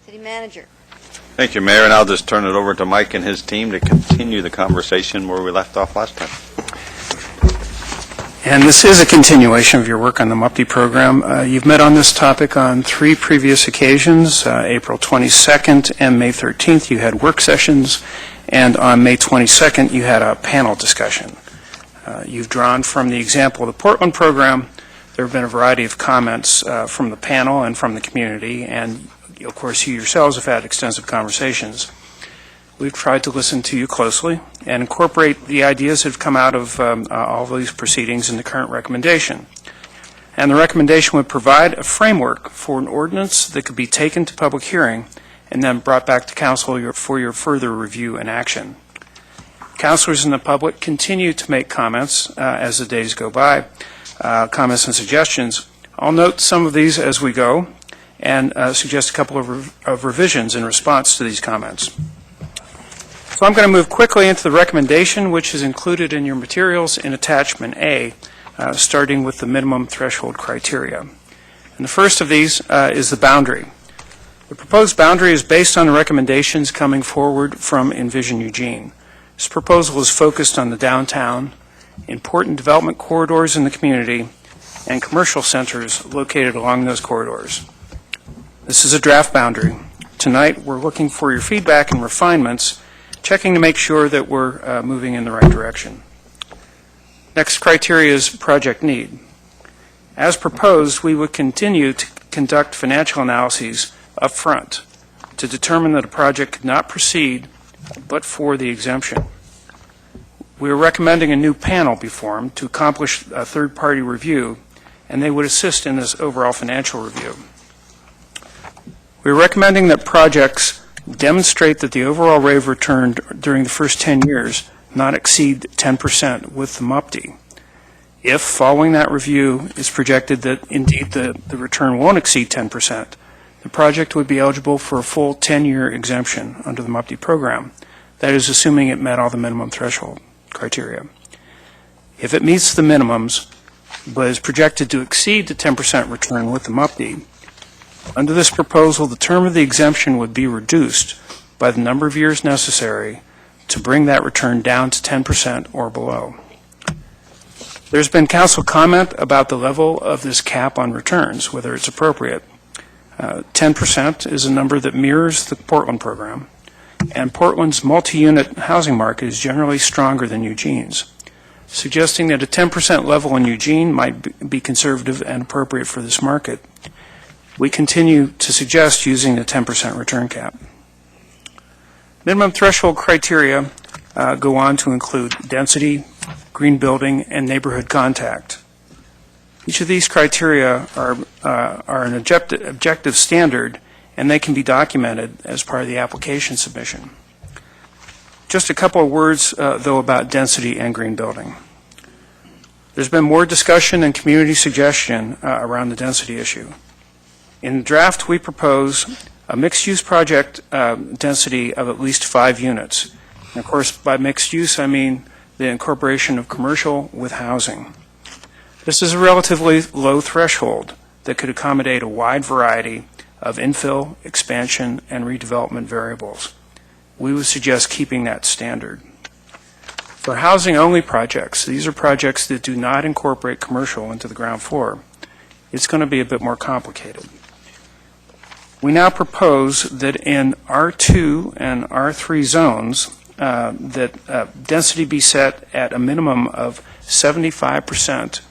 City Manager. Thank you, Mayor, and I'll just turn it over to Mike and his team to continue the conversation where we left off last time. And this is a continuation of your work on the MUPTI program. You've met on this topic on 3 previous occasions. April 22nd and May 13th, you had work sessions, and on May 22nd, you had a panel discussion. You've drawn from the example of the Portland program. There have been a variety of comments from the panel and from the community, and of course, you yourselves have had extensive conversations. We've tried to listen to you closely and incorporate the ideas that have come out of all of these proceedings in the current recommendation. And the recommendation would provide a framework for an ordinance that could be taken to public hearing and then brought back to Council for your further review and action. Councilors and the public continue to make comments as the days go by, comments and suggestions. I'll note some of these as we go and suggest a couple of revisions in response to these comments. So I'm going to move quickly into the recommendation, which is included in your materials in Attachment A, starting with the minimum threshold criteria. And the first of these is the boundary. The proposed boundary is based on the recommendations coming forward from Envision Eugene. This proposal is focused on the downtown, important development corridors in the community, and commercial centers located along those corridors. This is a draft boundary. Tonight, we're looking for your feedback and refinements, checking to make sure that we're moving in the right direction. Next criteria is project need. As proposed, we would continue to conduct financial analyses up front to determine that a project could not proceed but for the exemption. We are recommending a new panel be formed to accomplish a third-party review, and they would assist in this overall financial review. We're recommending that projects demonstrate that the overall rate of return during the first 10 years not exceed 10% with the MUPTI. If, following that review, it's projected that indeed the return won't exceed 10%, the project would be eligible for a full 10-year exemption under the MUPTI program. That is, assuming it met all the minimum threshold criteria. If it meets the minimums, but is projected to exceed the 10% return with the MUPTI, under this proposal, the term of the exemption would be reduced by the number of years necessary to bring that return down to 10% or below. There's been council comment about the level of this cap on returns, whether it's appropriate. 10% is a number that mirrors the Portland program, and Portland's multi-unit housing market is generally stronger than Eugene's, suggesting that a 10% level in Eugene might be conservative and appropriate for this market. We continue to suggest using the 10% return cap. Minimum threshold criteria go on to include density, green building, and neighborhood contact. Each of these criteria are an objective standard, and they can be documented as part of the application submission. Just a couple of words, though, about density and green building. There's been more discussion and community suggestion around the density issue. In the draft, we propose a mixed-use project density of at least 5 units. And of course, by mixed use, I mean the incorporation of commercial with housing. This is a relatively low threshold that could accommodate a wide variety of infill, expansion, and redevelopment variables. We would suggest keeping that standard. For housing-only projects, these are projects that do not incorporate commercial into the ground floor. It's going to be a bit more complicated. We now propose that in R2 and R3 zones, that density be set at a minimum of 75%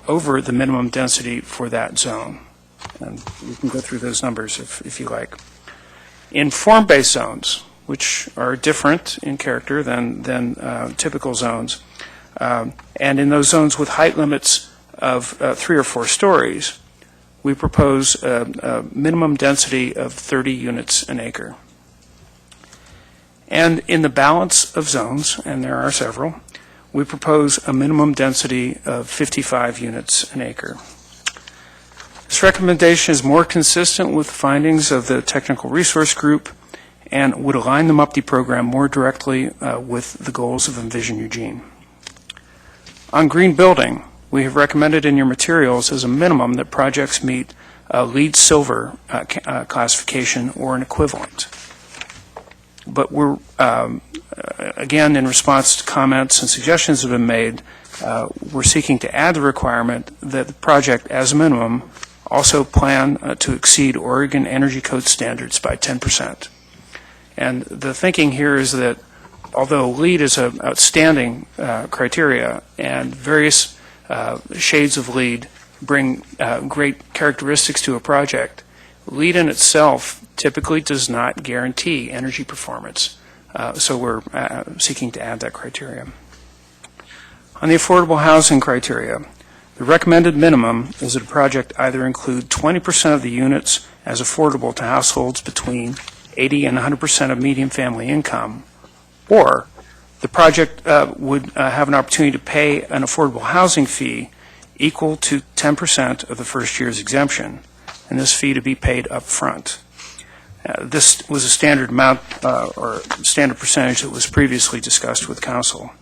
over the minimum density for that zone. And we can go through those numbers if you like. In form-based zones, which are different in character than typical zones, and in those zones with height limits of 3 or 4 stories, we propose a minimum density of 30 units an acre. And in the balance of zones, and there are several, we propose a minimum density of 55 units an acre. This recommendation is more consistent with the findings of the Technical Resource Group and would align the MUPTI program more directly with the goals of Envision Eugene. On green building, we have recommended in your materials as a minimum that projects meet LEED Silver classification or an equivalent. But we're, again, in response to comments and suggestions that have been made, we're seeking to add the requirement that the project, as a minimum, also plan to exceed Oregon Energy Code standards by 10%. And the thinking here is that although LEED is an outstanding criteria and various shades of LEED bring great characteristics to a project, LEED in itself typically does not guarantee energy performance. So we're seeking to add that criteria. On the affordable housing criteria, the recommended minimum is that a project either include 20% of the units as affordable to households between 80 and 100% of median family income, or the project would have an opportunity to pay an affordable housing fee equal to 10% of the first year's exemption, and this fee to be paid up front. This was a standard amount or standard percentage that was previously discussed with Council.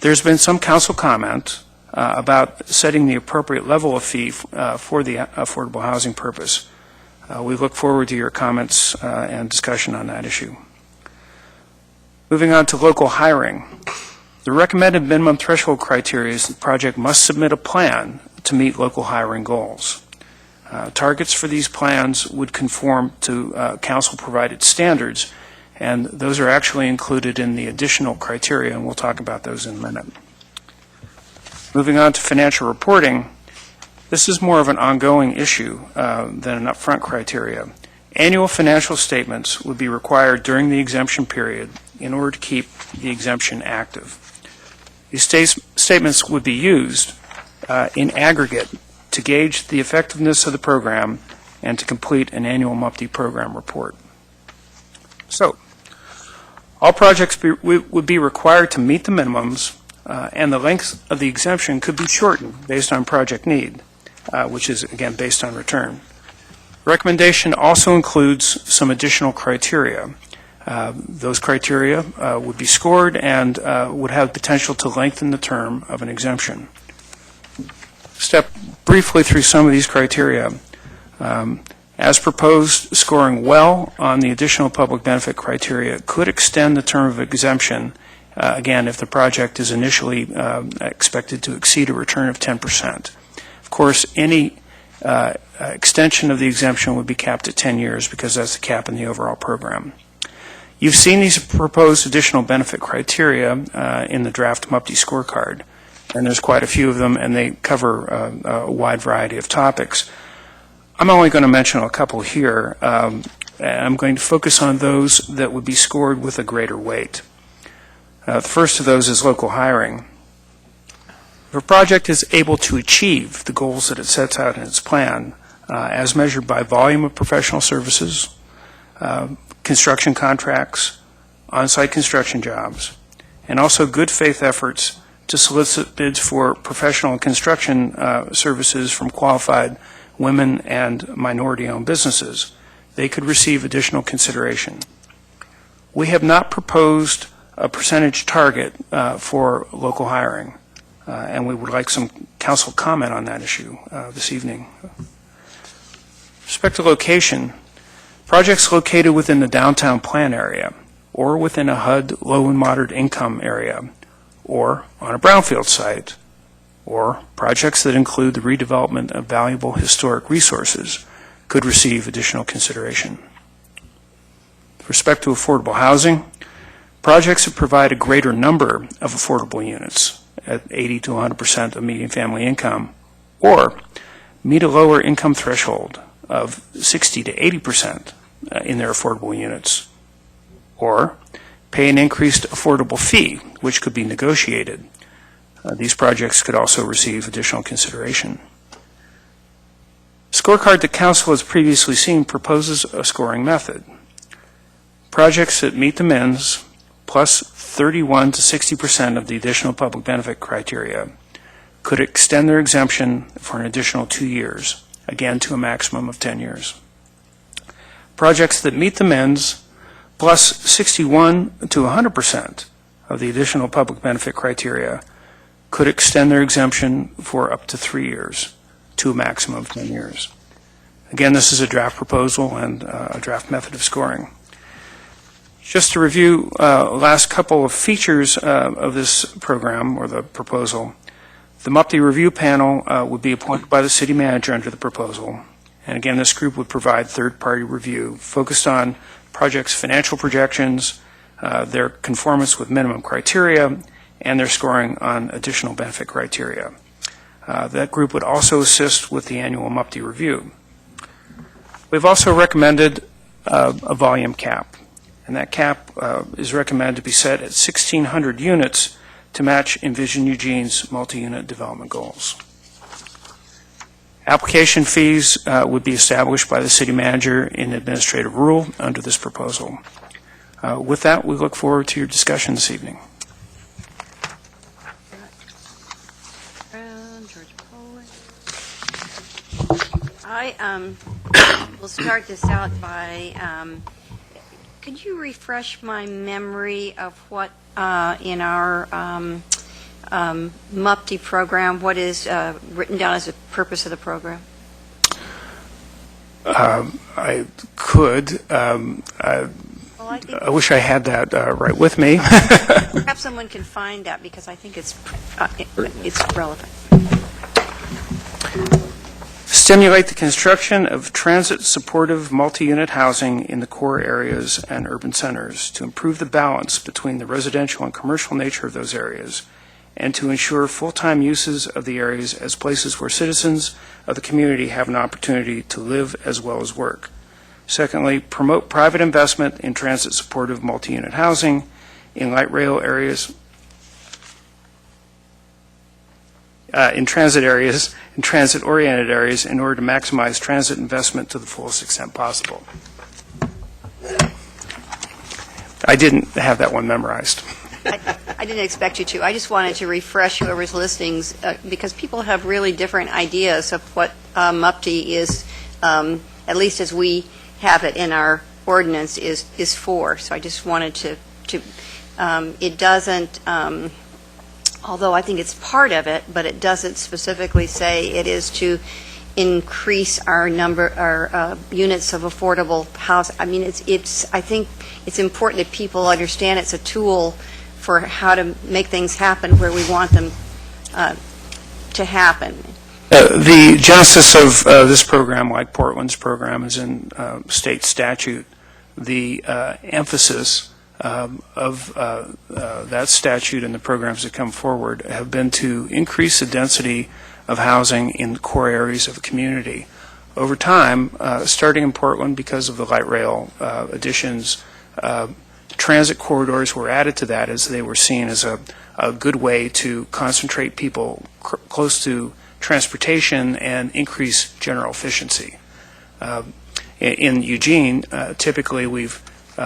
There's been some Council comment about setting the appropriate level of fee for the affordable housing purpose. We look forward to your comments and discussion on that issue. Moving on to local hiring. The recommended minimum threshold criteria is that the project must submit a plan to meet local hiring goals. Targets for these plans would conform to Council-provided standards, and those are actually included in the additional criteria, and we'll talk about those in a minute. Moving on to financial reporting, this is more of an ongoing issue than an upfront criteria. Annual financial statements would be required during the exemption period in order to keep the exemption active. These statements would be used in aggregate to gauge the effectiveness of the program and to complete an annual MUPTE program report. So, all projects would be required to meet the minimums, and the length of the exemption could be shortened based on project need, which is, again, based on return. Recommendation also includes some additional criteria. Those criteria would be scored and would have potential to lengthen the term of an exemption. Step briefly through some of these criteria. As proposed, scoring well on the additional public benefit criteria could extend the term of exemption, again, if the project is initially expected to exceed a return of 10%. Of course, any extension of the exemption would be capped at 10 years because that's the cap in the overall program. You've seen these proposed additional benefit criteria in the draft MUPTE scorecard, and there's quite a few of them, and they cover a wide variety of topics. I'm only going to mention a couple here. I'm going to focus on those that would be scored with a greater weight. The first of those is local hiring. If a project is able to achieve the goals that it sets out in its plan, as measured by volume of professional services, construction contracts, on-site construction jobs, and also good faith efforts to solicit bids for professional and construction services from qualified women and minority-owned businesses, they could receive additional consideration. We have not proposed a percentage target for local hiring, and we would like some Council comment on that issue this evening. With respect to location, projects located within the downtown plan area or within a HUD low and moderate income area or on a brownfield site or projects that include the redevelopment of valuable historic resources could receive additional consideration. With respect to affordable housing, projects that provide a greater number of affordable units at 80 to 100% of median family income or meet a lower income threshold of 60 to 80% in their affordable units, or pay an increased affordable fee, which could be negotiated. These projects could also receive additional consideration. Scorecard that Council has previously seen proposes a scoring method. Projects that meet the MINS plus 31 to 60% of the additional public benefit criteria could extend their exemption for an additional 2 years, again to a maximum of 10 years. Projects that meet the MINS plus 61 to 100% of the additional public benefit criteria could extend their exemption for up to 3 years to a maximum of 10 years. Again, this is a draft proposal and a draft method of scoring. Just to review last couple of features of this program or the proposal, the MUPTI review panel would be appointed by the city manager under the proposal. And again, this group would provide third-party review focused on projects' financial projections, their conformance with minimum criteria, and their scoring on additional benefit criteria. That group would also assist with the annual MUPTI review. We've also recommended a volume cap, and that cap is recommended to be set at 1,600 units to match Envision Eugene's multi-unit development goals. Application fees would be established by the city manager in administrative rule under this proposal. With that, we look forward to your discussion this evening. I will start this out by, could you refresh my memory of what in our MUPTI program, what is written down as the purpose of the program? I could. I wish I had that right with me. Perhaps someone can find that because I think it's relevant. Stimulate the construction of transit-supportive multi-unit housing in the core areas and urban centers to improve the balance between the residential and commercial nature of those areas, and to ensure full-time uses of the areas as places where citizens of the community have an opportunity to live as well as work. Secondly, promote private investment in transit-supportive multi-unit housing in light rail areas, in transit areas, and transit-oriented areas in order to maximize transit investment to the fullest extent possible. I didn't have that one memorized. I didn't expect you to. I just wanted to refresh whoever's listening because people have really different ideas of what MUPTI is, at least as we have it in our ordinance, is for. So I just wanted to it doesn't, although I think it's part of it, but it doesn't specifically say it is to increase our units of affordable housing. I mean, I think it's important that people understand it's a tool for how to make things happen where we want them to happen. The genesis of this program, like Portland's program, is in state statute. The emphasis of that statute and the programs that come forward have been to increase the density of housing in core areas of a community. Over time, starting in Portland because of the light rail additions, transit corridors were added to that as they were seen as a good way to concentrate people close to transportation and increase general efficiency. In Eugene, typically we've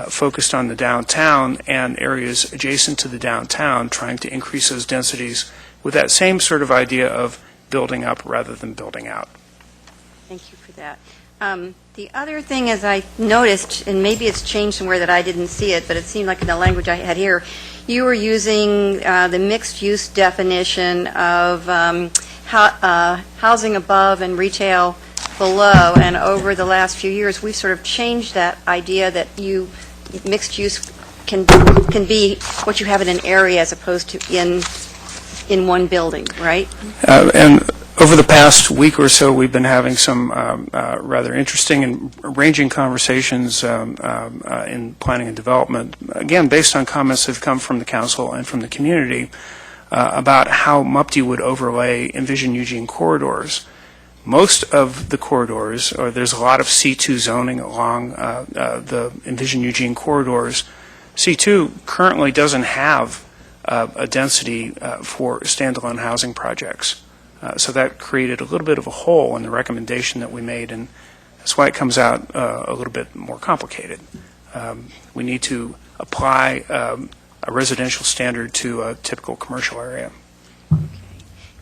focused on the downtown and areas adjacent to the downtown, trying to increase those densities with that same sort of idea of building up rather than building out. Thank you for that. The other thing is I noticed, and maybe it's changed somewhere that I didn't see it, but it seemed like in the language I had here, you were using the mixed-use definition of housing above and retail below, and over the last few years we've sort of changed that idea that mixed use can be what you have in an area as opposed to in one building, right? And over the past week or so, we've been having some rather interesting and ranging conversations in planning and development, again, based on comments that have come from the council and from the community about how MUPTI would overlay Envision Eugene corridors. Most of the corridors, or there's a lot of C2 zoning along the Envision Eugene corridors. C2 currently doesn't have a density for standalone housing projects. So that created a little bit of a hole in the recommendation that we made, and that's why it comes out a little bit more complicated. We need to apply a residential standard to a typical commercial area.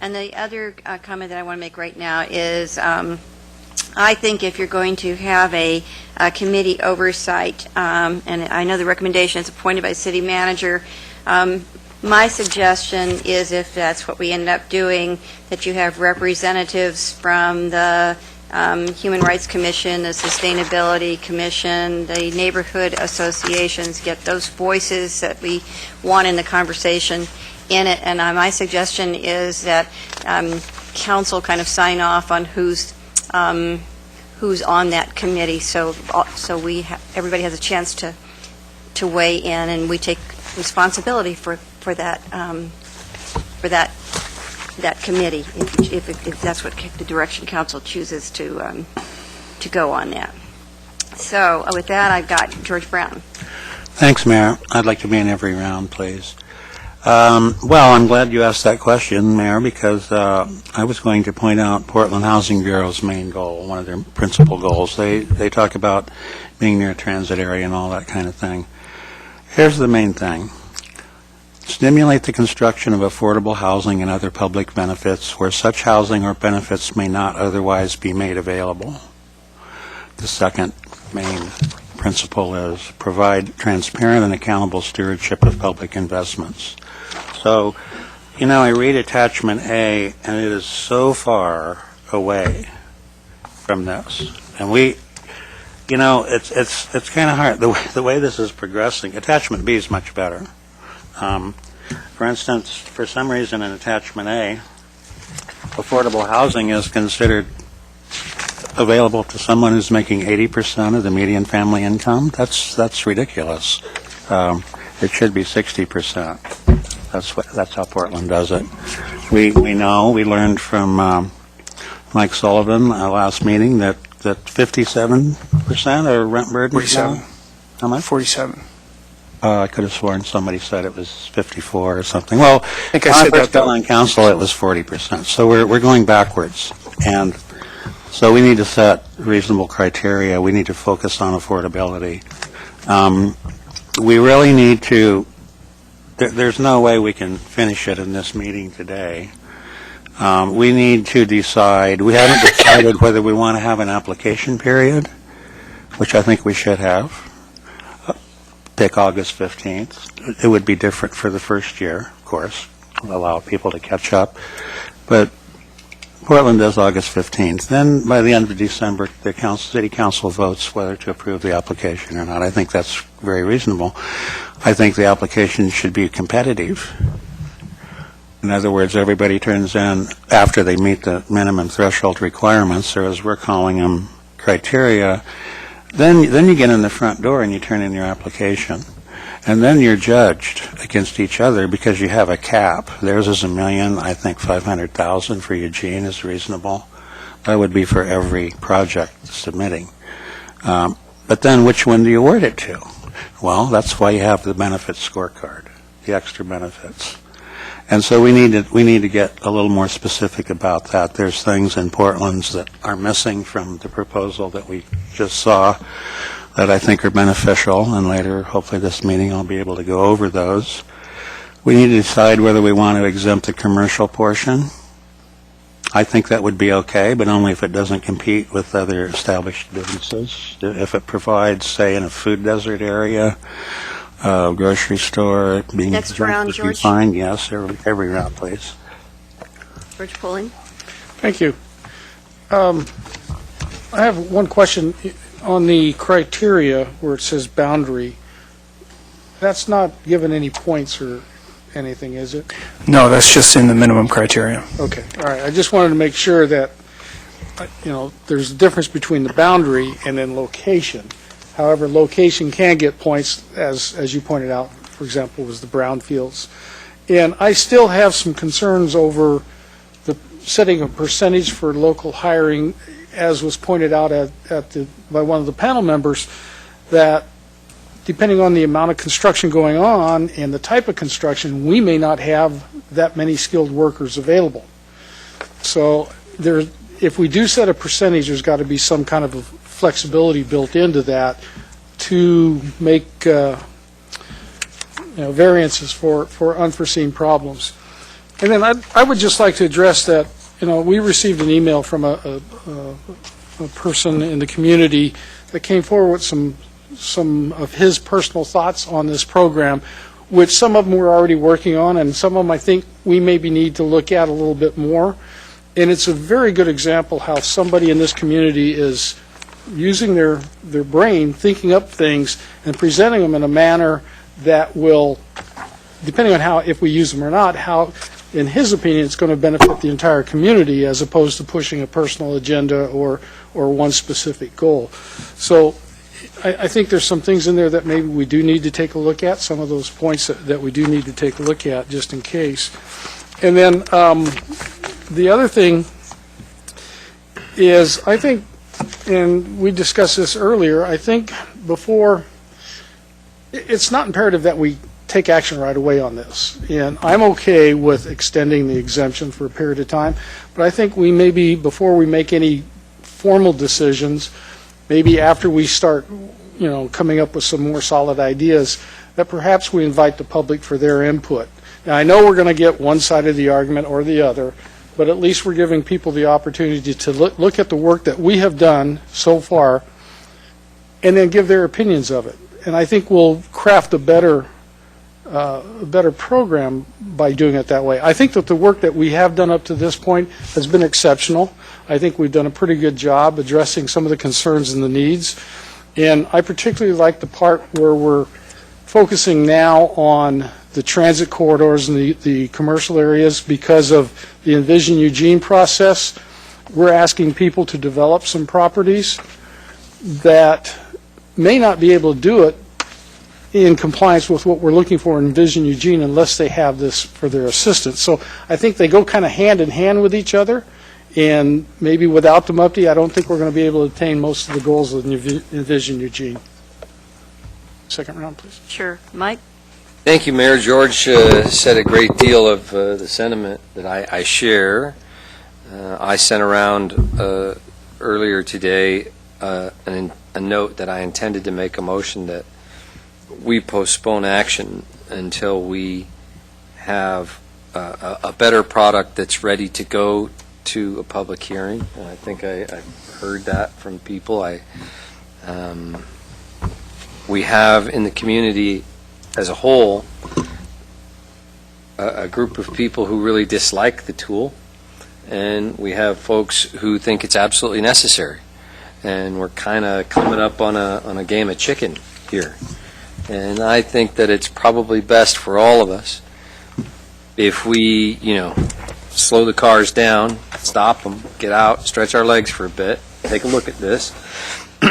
And the other comment that I want to make right now is I think if you're going to have a committee oversight, and I know the recommendation is appointed by the city manager, my suggestion is if that's what we end up doing, that you have representatives from the Human Rights Commission, the Sustainability Commission, the neighborhood associations, get those voices that we want in the conversation in it. And my suggestion is that council kind of sign off on who's on that committee, so everybody has a chance to weigh in, and we take responsibility for that committee, if that's what the direction council chooses to go on that. So with that, I've got George Brown. Thanks, Mayor. I'd like to be in every round, please. Well, I'm glad you asked that question, Mayor, because I was going to point out Portland Housing Bureau's main goal, one of their principal goals. They talk about being near a transit area and all that kind of thing. Here's the main thing. Stimulate the construction of affordable housing and other public benefits where such housing or benefits may not otherwise be made available. The second main principle is provide transparent and accountable stewardship of public investments. So, I read attachment A, and it is so far away from this. And it's kind of hard. The way this is progressing, attachment B is much better. For instance, for some reason in attachment A, affordable housing is considered available to someone who's making 80% of the median family income. That's ridiculous. It should be 60%. That's how Portland does it. We learned from Mike Sullivan last meeting that 57% are rent burden. 47. How much? 47. I could have sworn somebody said it was 54 or something. Well, I think I said that, though. On council, it was 40%. So we're going backwards. And so we need to set reasonable criteria. We need to focus on affordability. We really need to, there's no way we can finish it in this meeting today. We need to decide, we haven't decided whether we want to have an application period, which I think we should have. Pick August 15th. It would be different for the first year, of course, allow people to catch up. But Portland does August 15th. Then by the end of December, the city council votes whether to approve the application or not. I think that's very reasonable. I think the application should be competitive. In other words, everybody turns in after they meet the minimum threshold requirements, or as we're calling them, criteria. Then you get in the front door and you turn in your application. And then you're judged against each other because you have a cap. Theirs is $1 million. I think $500,000 for Eugene is reasonable. That would be for every project submitting. But then which one do you award it to? Well, that's why you have the benefits scorecard, the extra benefits. And so we need to get a little more specific about that. There's things in Portland's that are missing from the proposal that we just saw that I think are beneficial, and later, hopefully this meeting, I'll be able to go over those. We need to decide whether we want to exempt the commercial portion. I think that would be okay, but only if it doesn't compete with other established businesses. If it provides, say, in a food desert area, grocery store, being Next round, George. Fine, yes, every round, please. George Pulling. Thank you. I have one question on the criteria where it says boundary. That's not given any points or anything, is it? No, that's just in the minimum criteria. Okay, all right. I just wanted to make sure that, there's a difference between the boundary and then location. However, location can get points, as you pointed out, for example, was the brownfields. And I still have some concerns over the setting a percentage for local hiring, as was pointed out by one of the panel members, that depending on the amount of construction going on and the type of construction, we may not have that many skilled workers available. So if we do set a percentage, there's got to be some kind of a flexibility built into that to make variances for unforeseen problems. And then I would just like to address that, we received an email from a person in the community that came forward with some of his personal thoughts on this program, which some of them we're already working on, and some of them I think we maybe need to look at a little bit more. And it's a very good example how somebody in this community is using their brain, thinking up things, and presenting them in a manner that will, depending on how, if we use them or not, how, in his opinion, it's going to benefit the entire community as opposed to pushing a personal agenda or one specific goal. So I think there's some things in there that maybe we do need to take a look at, some of those points that we do need to take a look at just in case. And then the other thing is, I think, and we discussed this earlier, I think before, it's not imperative that we take action right away on this. And I'm okay with extending the exemption for a period of time, but I think we maybe, before we make any formal decisions, maybe after we start, coming up with some more solid ideas, that perhaps we invite the public for their input. Now, I know we're going to get one side of the argument or the other, but at least we're giving people the opportunity to look at the work that we have done so far and then give their opinions of it. And I think we'll craft a better program by doing it that way. I think that the work that we have done up to this point has been exceptional. I think we've done a pretty good job addressing some of the concerns and the needs. And I particularly like the part where we're focusing now on the transit corridors and the commercial areas because of the Envision Eugene process. We're asking people to develop some properties that may not be able to do it in compliance with what we're looking for in Envision Eugene unless they have this for their assistance. So I think they go kind of hand in hand with each other, and maybe without the MUPTI, I don't think we're going to be able to attain most of the goals of Envision Eugene. Second round, please. Sure. Mike? Thank you, Mayor. George said a great deal of the sentiment that I share. I sent around earlier today a note that I intended to make a motion that we postpone action until we have a better product that's ready to go to a public hearing. And I think I've heard that from people. We have in the community as a whole a group of people who really dislike the tool, and we have folks who think it's absolutely necessary. And we're kind of coming up on a game of chicken here. And I think that it's probably best for all of us if we, slow the cars down, stop them, get out, stretch our legs for a bit, take a look at this.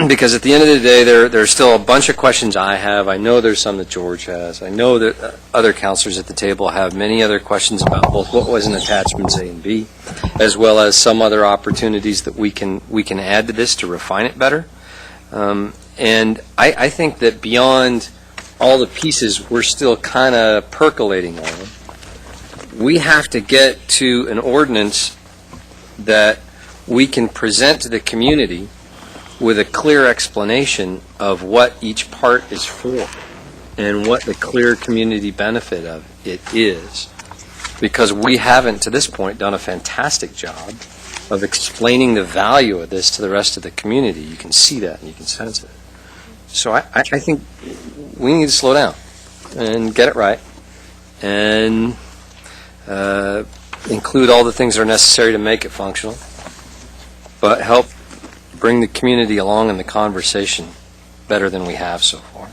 Because at the end of the day, there's still a bunch of questions I have. I know there's some that George has. I know that other counselors at the table have many other questions about both what was in attachments A and B, as well as some other opportunities that we can add to this to refine it better. And I think that beyond all the pieces we're still kind of percolating on, we have to get to an ordinance that we can present to the community with a clear explanation of what each part is for and what the clear community benefit of it is. Because we haven't, to this point, done a fantastic job of explaining the value of this to the rest of the community. You can see that and you can sense it. So I think we need to slow down and get it right and include all the things that are necessary to make it functional, but help bring the community along in the conversation better than we have so far.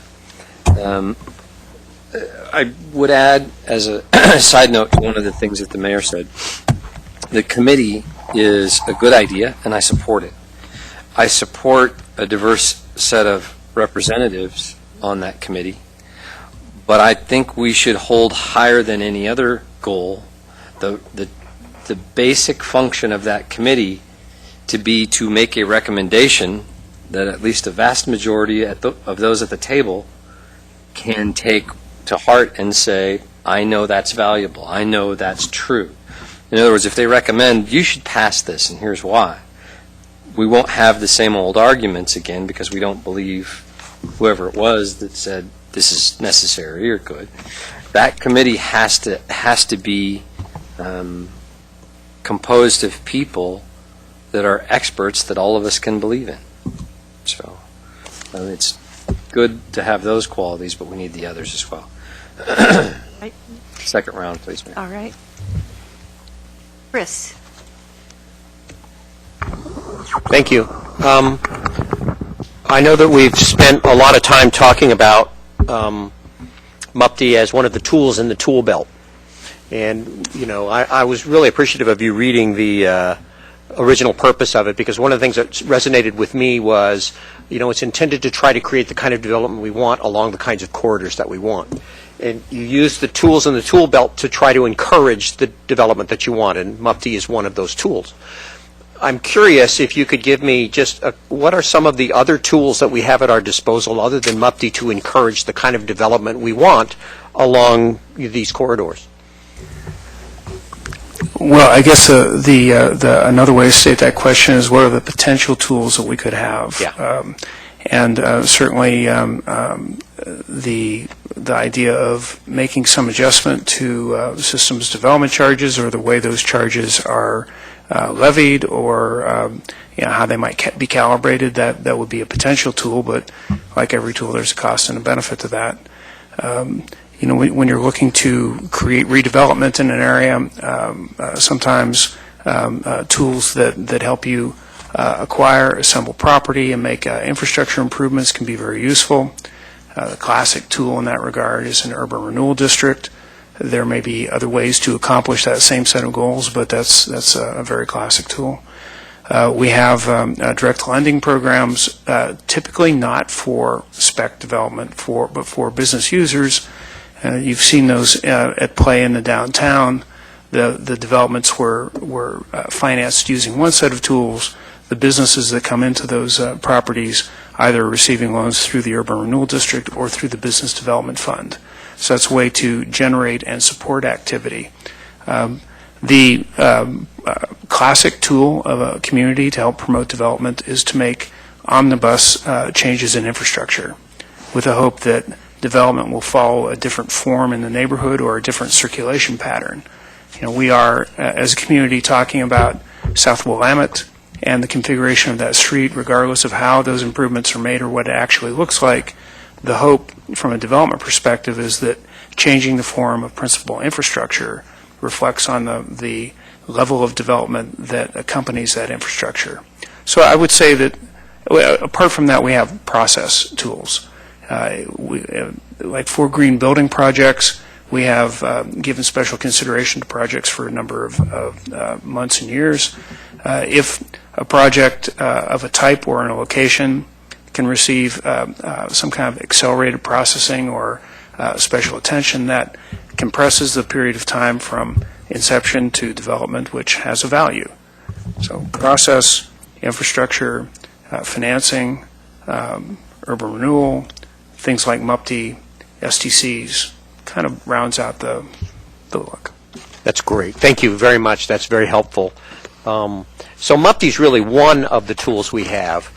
I would add, as a side note to one of the things that the mayor said, the committee is a good idea, and I support it. I support a diverse set of representatives on that committee, but I think we should hold higher than any other goal the basic function of that committee to be to make a recommendation that at least a vast majority of those at the table can take to heart and say, I know that's valuable, I know that's true. In other words, if they recommend, you should pass this, and here's why, we won't have the same old arguments again because we don't believe whoever it was that said this is necessary or good. That committee has to be composed of people that are experts that all of us can believe in. So it's good to have those qualities, but we need the others as well. Right. Second round, please, ma'am. All right. Chris? Thank you. I know that we've spent a lot of time talking about MUPTE as one of the tools in the tool belt. And, you know, I was really appreciative of you reading the original purpose of it, because one of the things that resonated with me was, you know, it's intended to try to create the kind of development we want along the kinds of corridors that we want. And you use the tools in the tool belt to try to encourage the development that you want, and MUPTE is one of those tools. I'm curious if you could give me just what are some of the other tools that we have at our disposal other than MUPTE to encourage the kind of development we want along these corridors? Well, I guess another way to state that question is what are the potential tools that we could have? Yeah. Certainly the idea of making some adjustment to systems development charges or the way those charges are levied, or how they might be calibrated, that would be a potential tool, but like every tool, there's a cost and a benefit to that. When you're looking to create redevelopment in an area, sometimes tools that help you acquire, assemble property, and make infrastructure improvements can be very useful. The classic tool in that regard is an urban renewal district. There may be other ways to accomplish that same set of goals, but that's a very classic tool. We have direct lending programs, typically not for spec development, but for business users. You've seen those at play in the downtown. The developments were financed using one set of tools. The businesses that come into those properties either are receiving loans through the Urban Renewal District or through the Business Development Fund. So that's a way to generate and support activity. The classic tool of a community to help promote development is to make omnibus changes in infrastructure with the hope that development will follow a different form in the neighborhood or a different circulation pattern. We are, as a community, talking about South Willamette and the configuration of that street, regardless of how those improvements are made or what it actually looks like. The hope from a development perspective is that changing the form of principal infrastructure reflects on the level of development that accompanies that infrastructure. So I would say that apart from that, we have process tools. Like for green building projects, we have given special consideration to projects for a number of months and years. If a project of a type or in a location can receive some kind of accelerated processing or special attention, that compresses the period of time from inception to development, which has a value. So process, infrastructure, financing, urban renewal, things like MUPTE, STCs, kind of rounds out the look. That's great. Thank you very much. That's very helpful. So MUPTE is really one of the tools we have.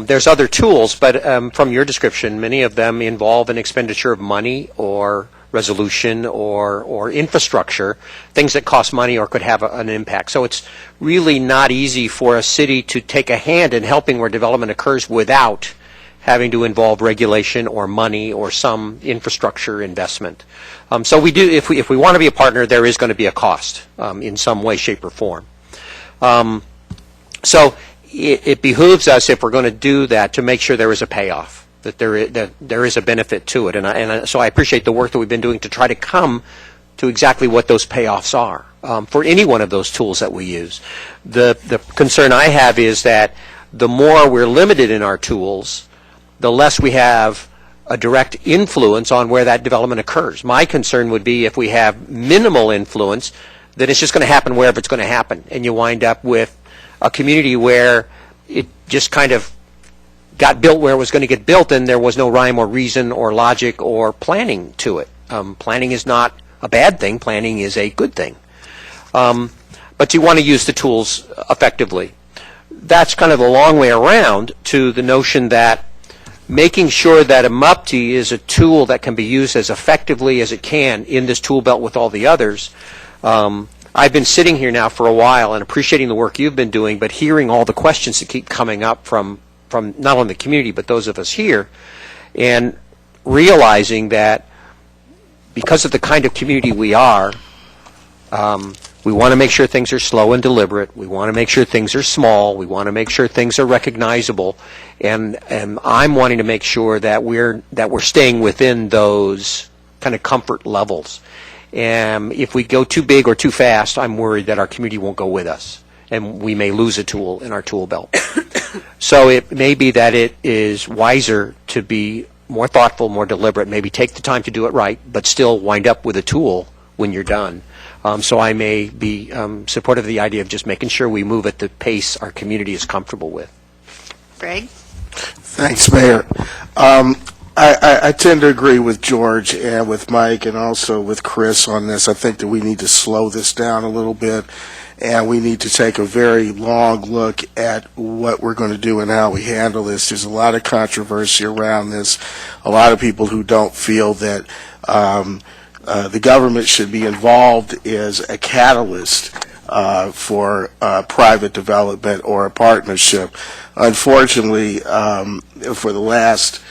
There's other tools, but from your description, many of them involve an expenditure of money or resolution or infrastructure, things that cost money or could have an impact. So it's really not easy for a city to take a hand in helping where development occurs without having to involve regulation or money or some infrastructure investment. So we do, if we want to be a partner, there is going to be a cost in some way, shape, or form. So it behooves us, if we're going to do that, to make sure there is a payoff, that there is a benefit to it. And so I appreciate the work that we've been doing to try to come to exactly what those payoffs are for any one of those tools that we use. The concern I have is that the more we're limited in our tools, the less we have a direct influence on where that development occurs. My concern would be if we have minimal influence, that it's just going to happen wherever it's going to happen, and you wind up with a community where it just kind of got built where it was going to get built, and there was no rhyme or reason or logic or planning to it. Planning is not a bad thing. Planning is a good thing. But you want to use the tools effectively. That's kind of a long way around to the notion that making sure that a MUPTE is a tool that can be used as effectively as it can in this tool belt with all the others. I've been sitting here now for a while and appreciating the work you've been doing, but hearing all the questions that keep coming up from not only the community but those of us here, and realizing that because of the kind of community we are, We want to make sure things are slow and deliberate. We want to make sure things are small. We want to make sure things are recognizable. And I'm wanting to make sure that we're staying within those kind of comfort levels. And if we go too big or too fast, I'm worried that our community won't go with us, and we may lose a tool in our tool belt. So it may be that it is wiser to be more thoughtful, more deliberate, maybe take the time to do it right, but still wind up with a tool when you're done. So I may be supportive of the idea of just making sure we move at the pace our community is comfortable with. Greg? Thanks, Mayor. I tend to agree with George and with Mike and also with Chris on this. I think that we need to slow this down a little bit, and we need to take a very long look at what we're going to do and how we handle this. There's a lot of controversy around this, a lot of people who don't feel that the government should be involved as a catalyst for private development or a partnership. Unfortunately, for the last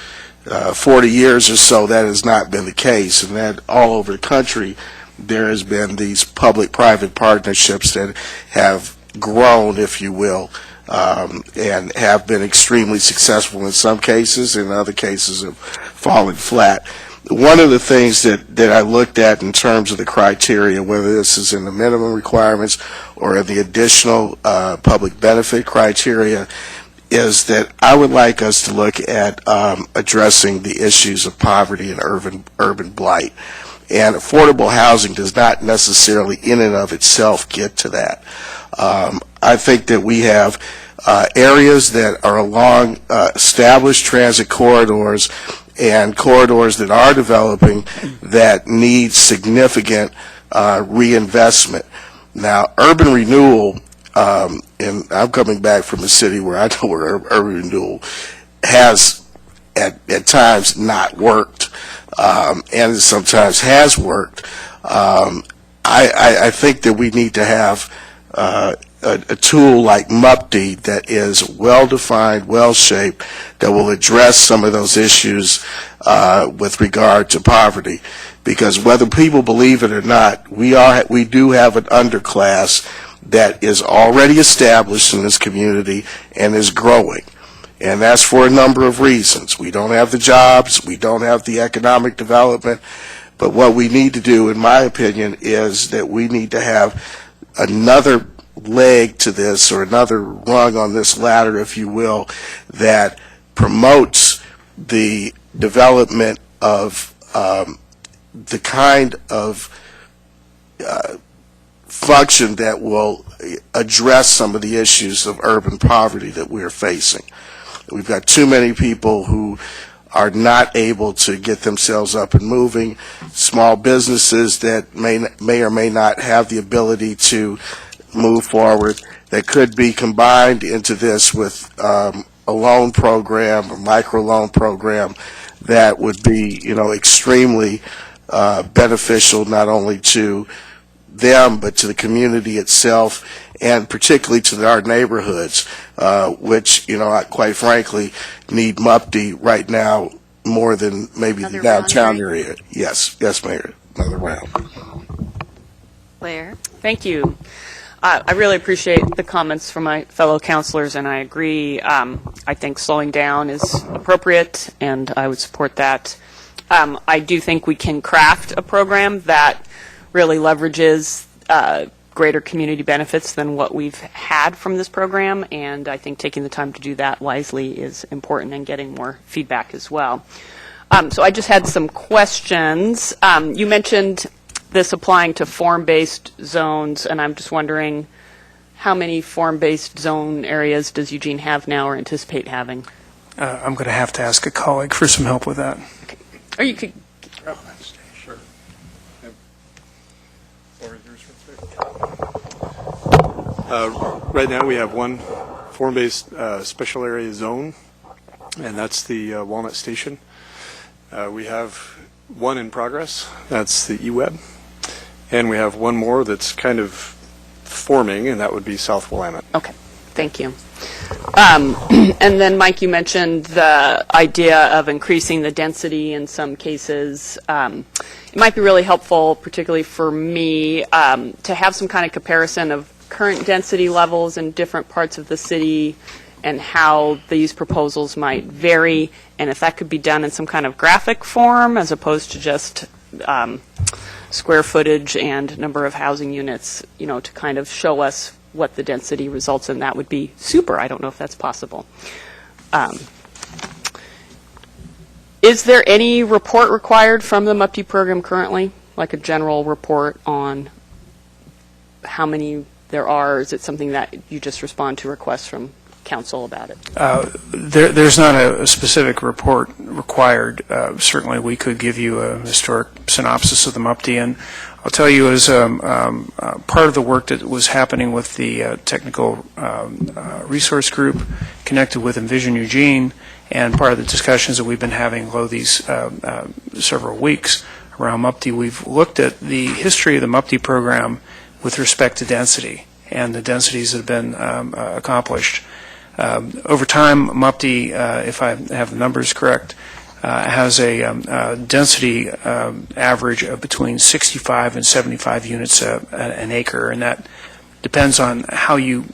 40 years or so, that has not been the case, and that all over the country there has been these public-private partnerships that have grown, if you will, and have been extremely successful in some cases, in other cases have fallen flat. One of the things that I looked at in terms of the criteria, whether this is in the minimum requirements or in the additional public benefit criteria, is that I would like us to look at addressing the issues of poverty and urban blight. And affordable housing does not necessarily in and of itself get to that. I think that we have areas that are along established transit corridors and corridors that are developing that need significant reinvestment. Now, urban renewal, and I'm coming back from a city where I know where urban renewal has at times not worked, and sometimes has worked. I think that we need to have a tool like MUPD that is well-defined, well-shaped, that will address some of those issues with regard to poverty. Because whether people believe it or not, we do have an underclass that is already established in this community and is growing. And that's for a number of reasons. We don't have the jobs, we don't have the economic development, but what we need to do, in my opinion, is that we need to have another leg to this, or another rung on this ladder, if you will, that promotes the development of the kind of function that will address some of the issues of urban poverty that we're facing. We've got too many people who are not able to get themselves up and moving, small businesses that may or may not have the ability to move forward, that could be combined into this with a loan program, a micro-loan program that would be, extremely beneficial not only to them but to the community itself, and particularly to our neighborhoods, which, quite frankly, need MUPD right now more than maybe the downtown area. Yes, Mayor, another round. Claire? Thank you. I really appreciate the comments from my fellow councilors, and I agree. I think slowing down is appropriate, and I would support that. I do think we can craft a program that really leverages greater community benefits than what we've had from this program, and I think taking the time to do that wisely is important, and getting more feedback as well. So I just had some questions. You mentioned this applying to form-based zones, and I'm just wondering how many form-based zone areas does Eugene have now or anticipate having? I'm going to have to ask a colleague for some help with that. Okay. Or you could... Sure. Right now we have one form-based special area zone, and that's the Walnut Station. We have one in progress, that's the eWeb, and we have one more that's kind of forming, and that would be South Willamette. Okay, thank you. And then, Mike, you mentioned the idea of increasing the density in some cases. It might be really helpful, particularly for me, to have some kind of comparison of current density levels in different parts of the city and how these proposals might vary, and if that could be done in some kind of graphic form as opposed to just square footage and number of housing units, to kind of show us what the density results in, that would be super. I don't know if that's possible. Is there any report required from the MUPTI program currently, like a general report on how many there are? Or is it something that you just respond to requests from council about it? There's not a specific report required. Certainly, we could give you a historic synopsis of the MUPTI, and I'll tell you, as part of the work that was happening with the technical resource group connected with Envision Eugene, and part of the discussions that we've been having over these several weeks around MUPTI, we've looked at the history of the MUPTI program with respect to density and the densities that have been accomplished. Over time, MUPTI, if I have the numbers correct, has a density average of between 65 and 75 units an acre, and that depends on how you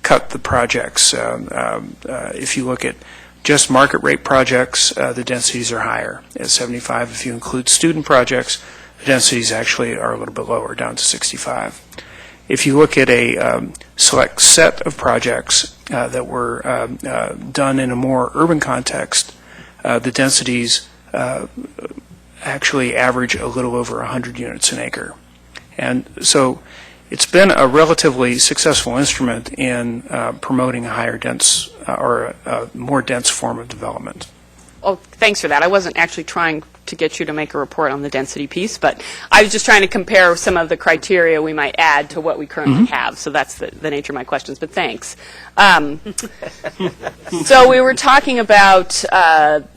cut the projects. If you look at just market rate projects, the densities are higher at 75. If you include student projects, the densities actually are a little bit lower, down to 65. If you look at a select set of projects that were done in a more urban context, the densities actually average a little over 100 units an acre. And so it's been a relatively successful instrument in promoting a higher dense or a more dense form of development. Oh, thanks for that. I wasn't actually trying to get you to make a report on the density piece, but I was just trying to compare some of the criteria we might add to what we currently have. So that's the nature of my questions, but thanks. So we were talking about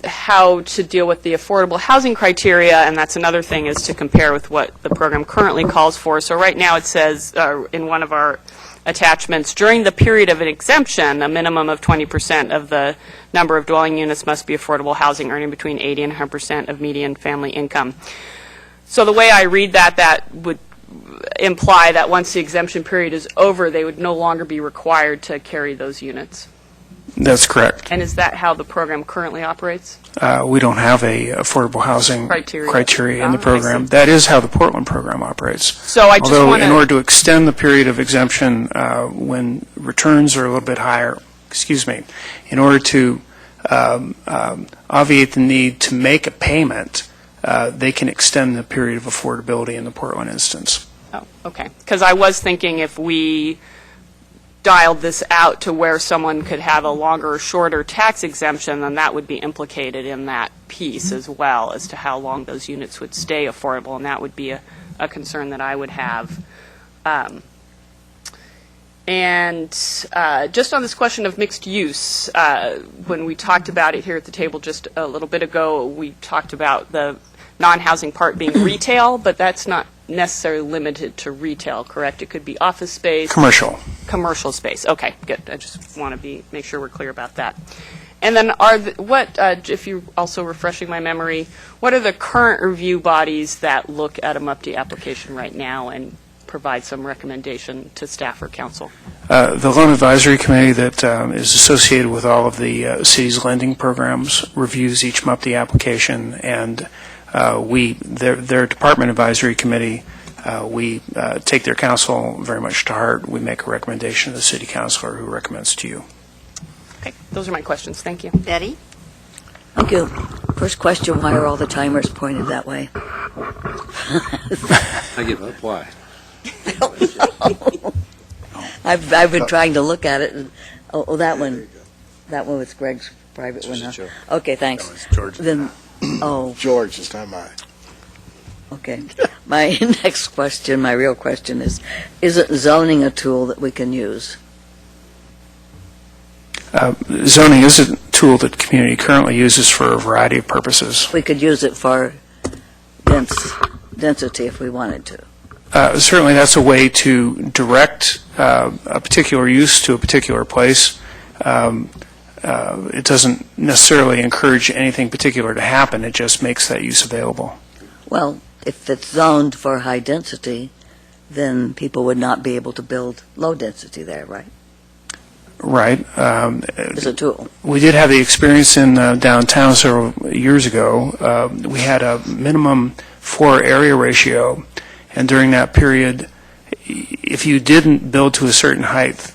how to deal with the affordable housing criteria, and that's another thing, is to compare with what the program currently calls for. So right now it says in one of our attachments, during the period of an exemption, a minimum of 20% of the number of dwelling units must be affordable housing earning between 80 and 100% of median family income. So the way I read that, that would imply that once the exemption period is over, they would no longer be required to carry those units. That's correct. And is that how the program currently operates? We don't have a affordable housing criteria in the program. That is how the Portland program operates. So I just Although want in order to extend the period of exemption when returns are a little bit higher, in order to obviate the need to make a payment, they can extend the period of affordability in the Portland instance. Oh, okay. Because I was thinking if we dialed this out to where someone could have a longer or shorter tax exemption, then that would be implicated in that piece as well as to how long those units would stay affordable, and that would be a concern that I would have. And just on this question of mixed use, when we talked about it here at the table just a little bit ago, we talked about the non-housing part being retail, but that's not necessarily limited to retail, correct? It could be office space. Commercial space. Okay, good. I just want to make sure we're clear about that. And then if you're also refreshing my memory, what are the current review bodies that look at a MUPTI application right now and provide some recommendation to staff or council? The Loan Advisory Committee that is associated with all of the city's lending programs reviews each MUPTI application, and their Department Advisory Committee, we take their counsel very much to heart. We make a recommendation to the city councilor who recommends to you. Okay, those are my questions. Thank you. Betty? Thank you. First question, why are all the timers pointed that way? I give up. Why? I've been trying to look at it. And, that one was Greg's private one, huh? Okay, thanks. No, it's George. Then, George, it's not mine. Okay. My next question, my real question is it zoning a tool that we can use? Zoning is a tool that the community currently uses for a variety of purposes. We could use it for density if we wanted to. Certainly that's a way to direct a particular use to a particular place. it doesn't necessarily encourage anything particular to happen. It just makes that use available. Well, if it's zoned for high density, then people would not be able to build low density there, right? Right. It's a tool. We did have the experience in downtown several years ago. We had a minimum floor area ratio, and during that period, if you didn't build to a certain height,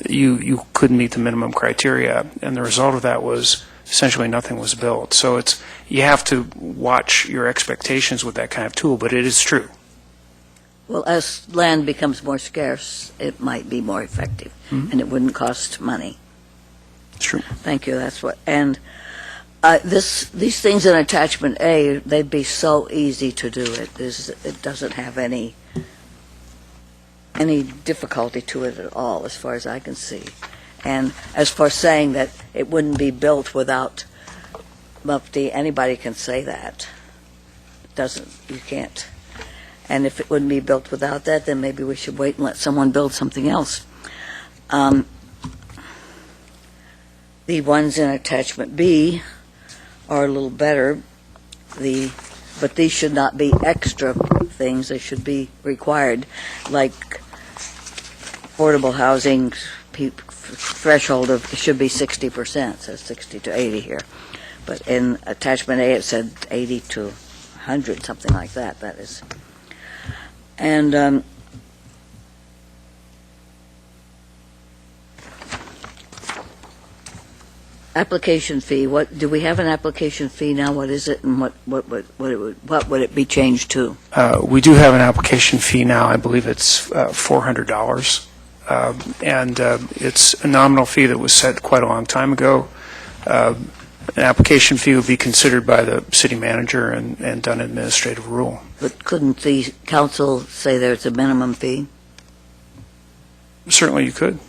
you couldn't meet the minimum criteria, and the result of that was essentially nothing was built. So you have to watch your expectations with that kind of tool, but it is true. Well, as land becomes more scarce, it might be more effective, and it wouldn't cost money. It's true. Thank you, that's what, and these things in attachment A, they'd be so easy to do. It doesn't have any difficulty to it at all, as far as I can see. And as for saying that it wouldn't be built without MUFTI, anybody can say that. You can't. And if it wouldn't be built without that, then maybe we should wait and let someone build something else. The ones in attachment B are a little better, but these should not be extra things. They should be required, like affordable housing threshold of, it should be 60%, it says 60 to 80 here. But in attachment A, it said 80 to 100, something like that, that is. And application fee, what, do we have an application fee now? What is it, and what would it be changed to? We do have an application fee now. I believe it's $400. And it's a nominal fee that was set quite a long time ago. An application fee would be considered by the city manager and done administrative rule. But couldn't the council say there's a minimum fee? Certainly you could.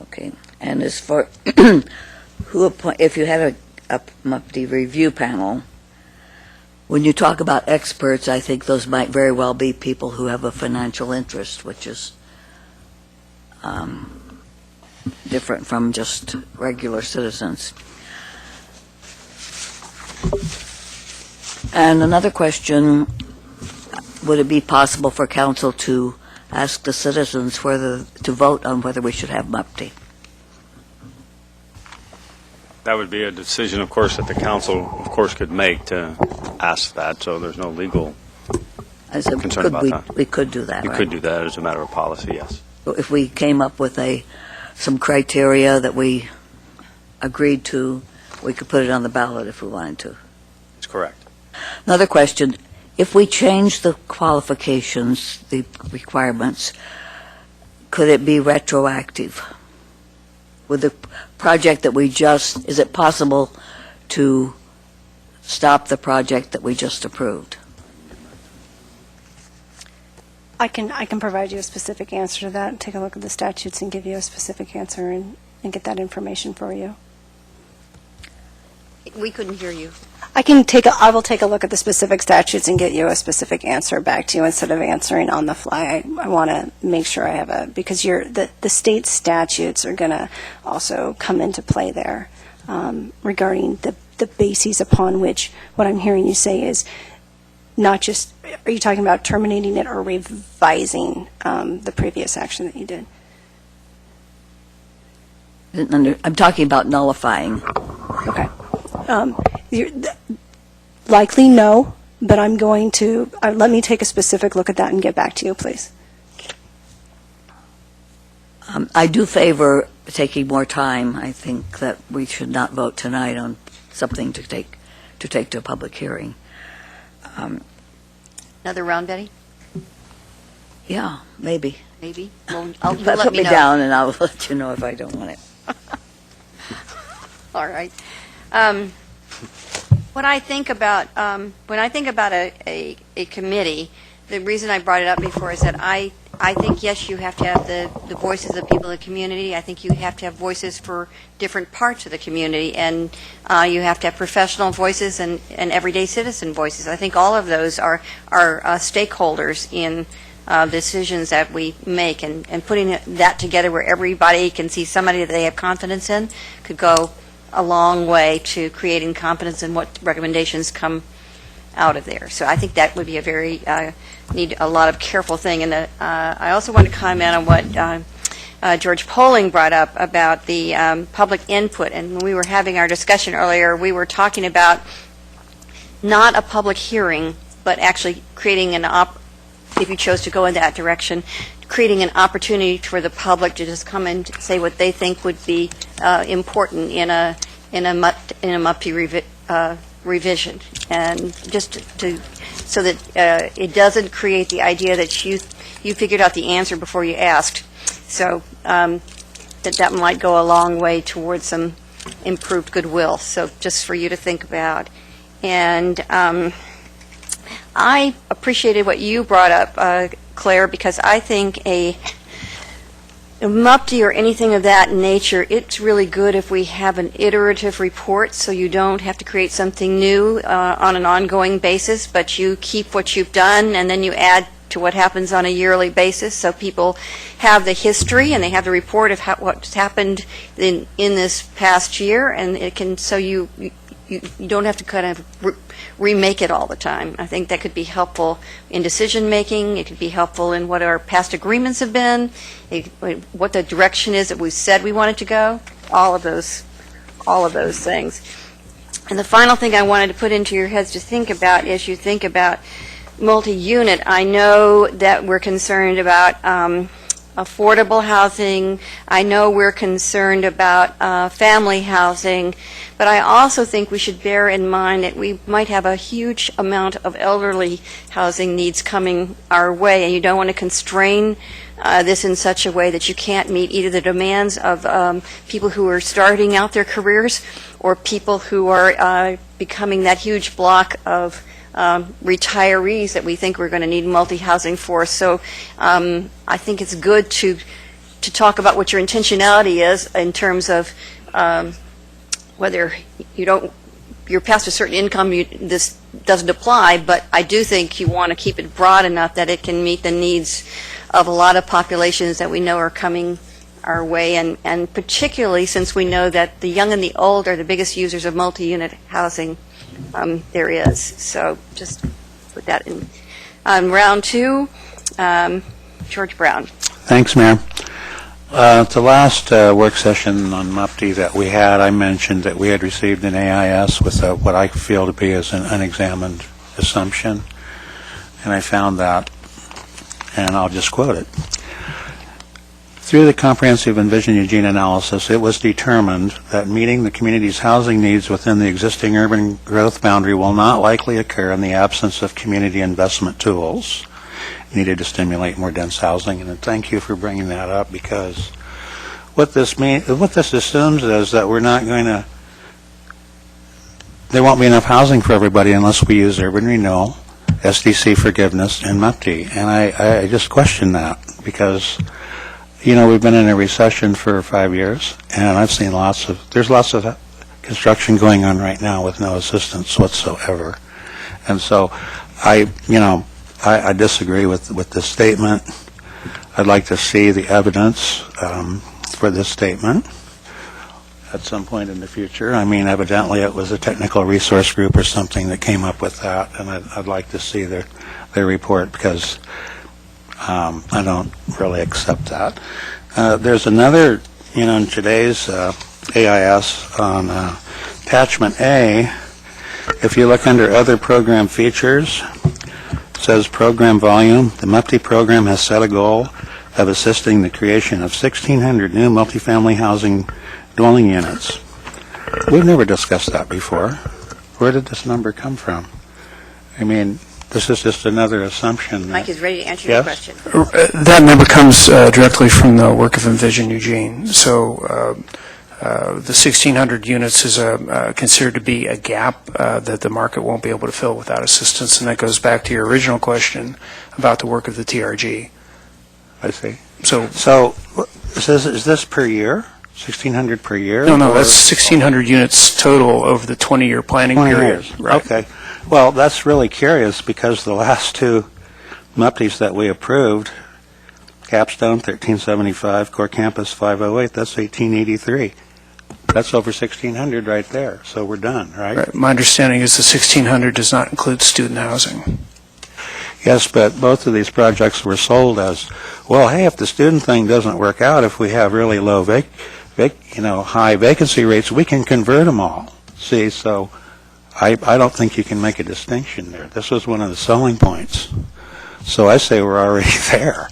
Okay. And as for if you had a MUFTI review panel, when you talk about experts, I think those might very well be people who have a financial interest, which is different from just regular citizens. And another question, would it be possible for council to ask the citizens to vote on whether we should have MUFTI? That would be a decision, of course, that the council, of course, could make to ask that, so there's no legal concern about that. We could do that, You right? could do that as a matter of policy, yes. If we came up with some criteria that we agreed to, we could put it on the ballot if we wanted to. That's correct. Another question, if we change the qualifications, the requirements, could it be retroactive? With the project that is it possible to stop the project that we just approved? I can provide you a specific answer to that, take a look at the statutes and give you a specific answer and get that information for you. We couldn't hear you. I will take a look at the specific statutes and get you a specific answer back to you instead of answering on the fly. I want to make sure I have because the state statutes are going to also come into play there regarding the bases upon which what I'm hearing you say is not just, are you talking about terminating it or revising the previous action that you did? I'm talking about nullifying. Okay. Likely no, but I'm going to, let me take a specific look at that and get back to you, please. I do favor taking more time. I think that we should not vote tonight on something to take to a public hearing. Another round, Betty? Yeah, maybe. Maybe? Well, you Put let me know. down and I'll let you know if I don't want it. All right. When I think about a committee, the reason I brought it up before is that I think, yes, you have to have the voices of people in the community. I think you have to have voices for different parts of the community, and you have to have professional voices and everyday citizen voices. I think all of those are stakeholders in decisions that we make, and putting that together where everybody can see somebody that they have confidence in could go a long way to creating confidence in what recommendations come out of there. So I think that would be a very, need a lot of careful thing. And I also want to comment on what George Poling brought up about the public input. And when we were having our discussion earlier, we were talking about not a public hearing, but actually creating if you chose to go in that direction, creating an opportunity for the public to just come and say what they think would be important in a MUPTE revision, and just so that it doesn't create the idea that you figured out the answer before you asked. So that might go a long way towards some improved goodwill. So just for you to think about. And I appreciated what you brought up, Claire, because I think a MUPTE or anything of that nature, it's really good if we have an iterative report, so you don't have to create something new on an ongoing basis, but you keep what you've done and then you add to what happens on a yearly basis, so people have the history and they have the report of what's happened in this past year, and it can, so you don't have to kind of remake it all the time. I think that could be helpful in decision making. It could be helpful in what our past agreements have been, what the direction is that we said we wanted to go. All of those things. And the final thing I wanted to put into your heads to think about as you think about multi-unit. I know that we're concerned about affordable housing. I know we're concerned about family housing, but I also think we should bear in mind that we might have a huge amount of elderly housing needs coming our way, and you don't want to constrain this in such a way that you can't meet either the demands of people who are starting out their careers or people who are becoming that huge block of retirees that we think we're going to need multi-housing for. So I think it's good to talk about what your intentionality is in terms of whether you're past a certain income, this doesn't apply, but I do think you want to keep it broad enough that it can meet the needs of a lot of populations that we know are coming our way, and particularly since we know that the young and the old are the biggest users of multi-unit housing there is. So just put that in. Round two, George Brown. Thanks, Mayor. At the last work session on MUPTE that we had, I mentioned that we had received an AIS with what I feel to be as an unexamined assumption, and I found that, and I'll just quote it. Through the comprehensive Envision Eugene analysis, it was determined that meeting the community's housing needs within the existing urban growth boundary will not likely occur in the absence of community investment tools needed to stimulate more dense housing. And thank you for bringing that up, because what this assumes is that we're not going to, there won't be enough housing for everybody unless we use urban renewal, SDC forgiveness, and MUPTE. And I just question that, because we've been in a recession for 5 years, and I've seen there's lots of construction going on right now with no assistance whatsoever. And so I disagree with this statement. I'd like to see the evidence for this statement at some point in the future. I mean, evidently it was a technical resource group or something that came up with that, and I'd like to see their report, because I don't really accept that. There's another, in today's AIS on attachment A, if you look under other program features, it says program volume. The MUPTE program has set a goal of assisting the creation of 1,600 new multifamily housing dwelling units. We've never discussed that before. Where did this number come from? I mean, this is just another assumption. Mike is ready to answer your question. That number comes directly from the work of Envision Eugene. So the 1,600 units is considered to be a gap that the market won't be able to fill without assistance, and that goes back to your original question about the work of the TRG. I see. So is this per year? 1,600 per year? No, that's 1,600 units total over the 20-year planning 20 period. Years. Right. Okay. Well, that's really curious, because the last two MUPTs that we approved, Capstone, 1375, Core Campus, 508, that's 1883. That's over 1,600 right there, so we're done, right? Right. My understanding is the 1,600 does not include student housing. Yes, but both of these projects were sold as, well, hey, if the student thing doesn't work out, if we have really low high vacancy rates, we can convert them all. See, so I don't think you can make a distinction there. This was one of the selling points. So I say we're already there.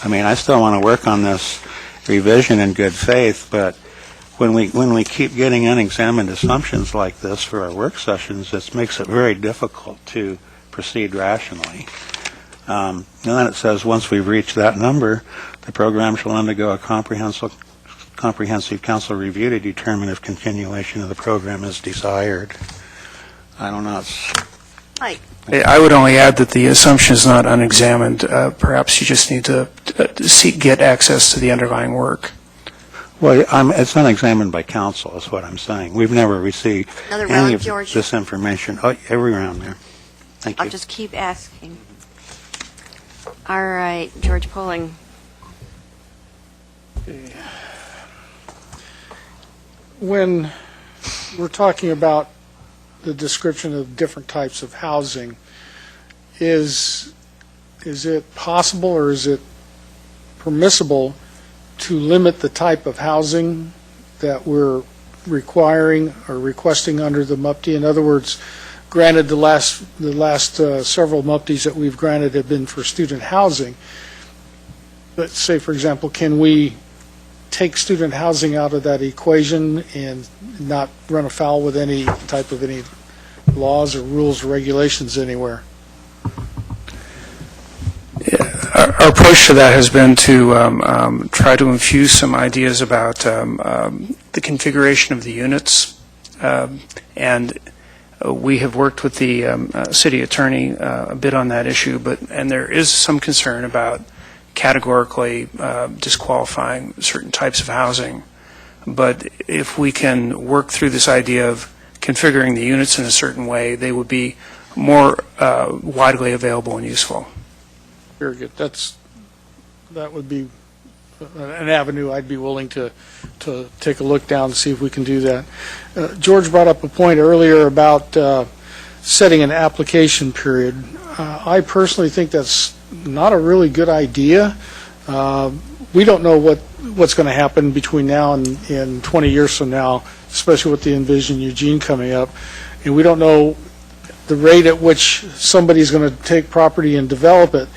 I mean, I still want to work on this revision in good faith, but when we keep getting unexamined assumptions like this for our work sessions, it makes it very difficult to proceed rationally. And then it says, once we've reached that number, the program shall undergo a comprehensive council review to determine if continuation of the program is desired. I don't know. Mike? I would only add that the assumption is not unexamined. Perhaps you just need to get access to the underlying work. Well, it's unexamined by council, is what I'm saying. We've never received Another any round, of George? this information. Oh, every round there. Thank you. I'll just keep asking. All right, George Polling. When we're talking about the description of different types of housing, is it possible or is it permissible to limit the type of housing that we're requiring or requesting under the MUPTI? In other words, granted, the last several MUPTIs that we've granted have been for student housing. Let's say, for example, can we take student housing out of that equation and not run afoul with any type of any laws or rules or regulations anywhere? Our approach to that has been to try to infuse some ideas about the configuration of the units, and we have worked with the city attorney a bit on that issue, and there is some concern about categorically disqualifying certain types of housing. But if we can work through this idea of configuring the units in a certain way, they would be more widely available and useful. Very good. That would be an avenue I'd be willing to take a look down and see if we can do that. George brought up a point earlier about setting an application period. I personally think that's not a really good idea. We don't know what's going to happen between now and 20 years from now, especially with the Envision Eugene coming up, and we don't know the rate at which somebody's going to take property and develop it.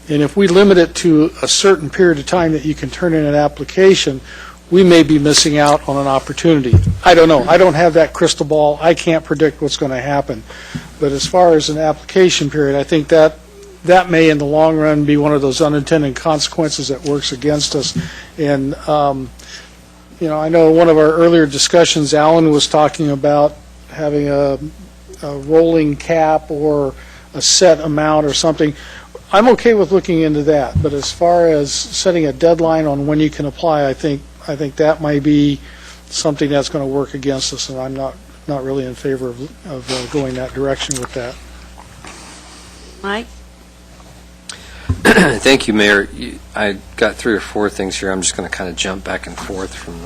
And if we limit it to a certain period of time that you can turn in an application, we may be missing out on an opportunity. I don't know. I don't have that crystal ball. I can't predict what's going to happen. But as far as an application period, I think that may in the long run be one of those unintended consequences that works against us. And, I know one of our earlier discussions, Alan was talking about having a rolling cap or a set amount or something. I'm okay with looking into that, but as far as setting a deadline on when you can apply, I think that might be something that's going to work against us, and I'm not really in favor of going that direction with that. Mike? Thank you, Mayor. I got 3 or 4 things here. I'm just going to kind of jump back and forth from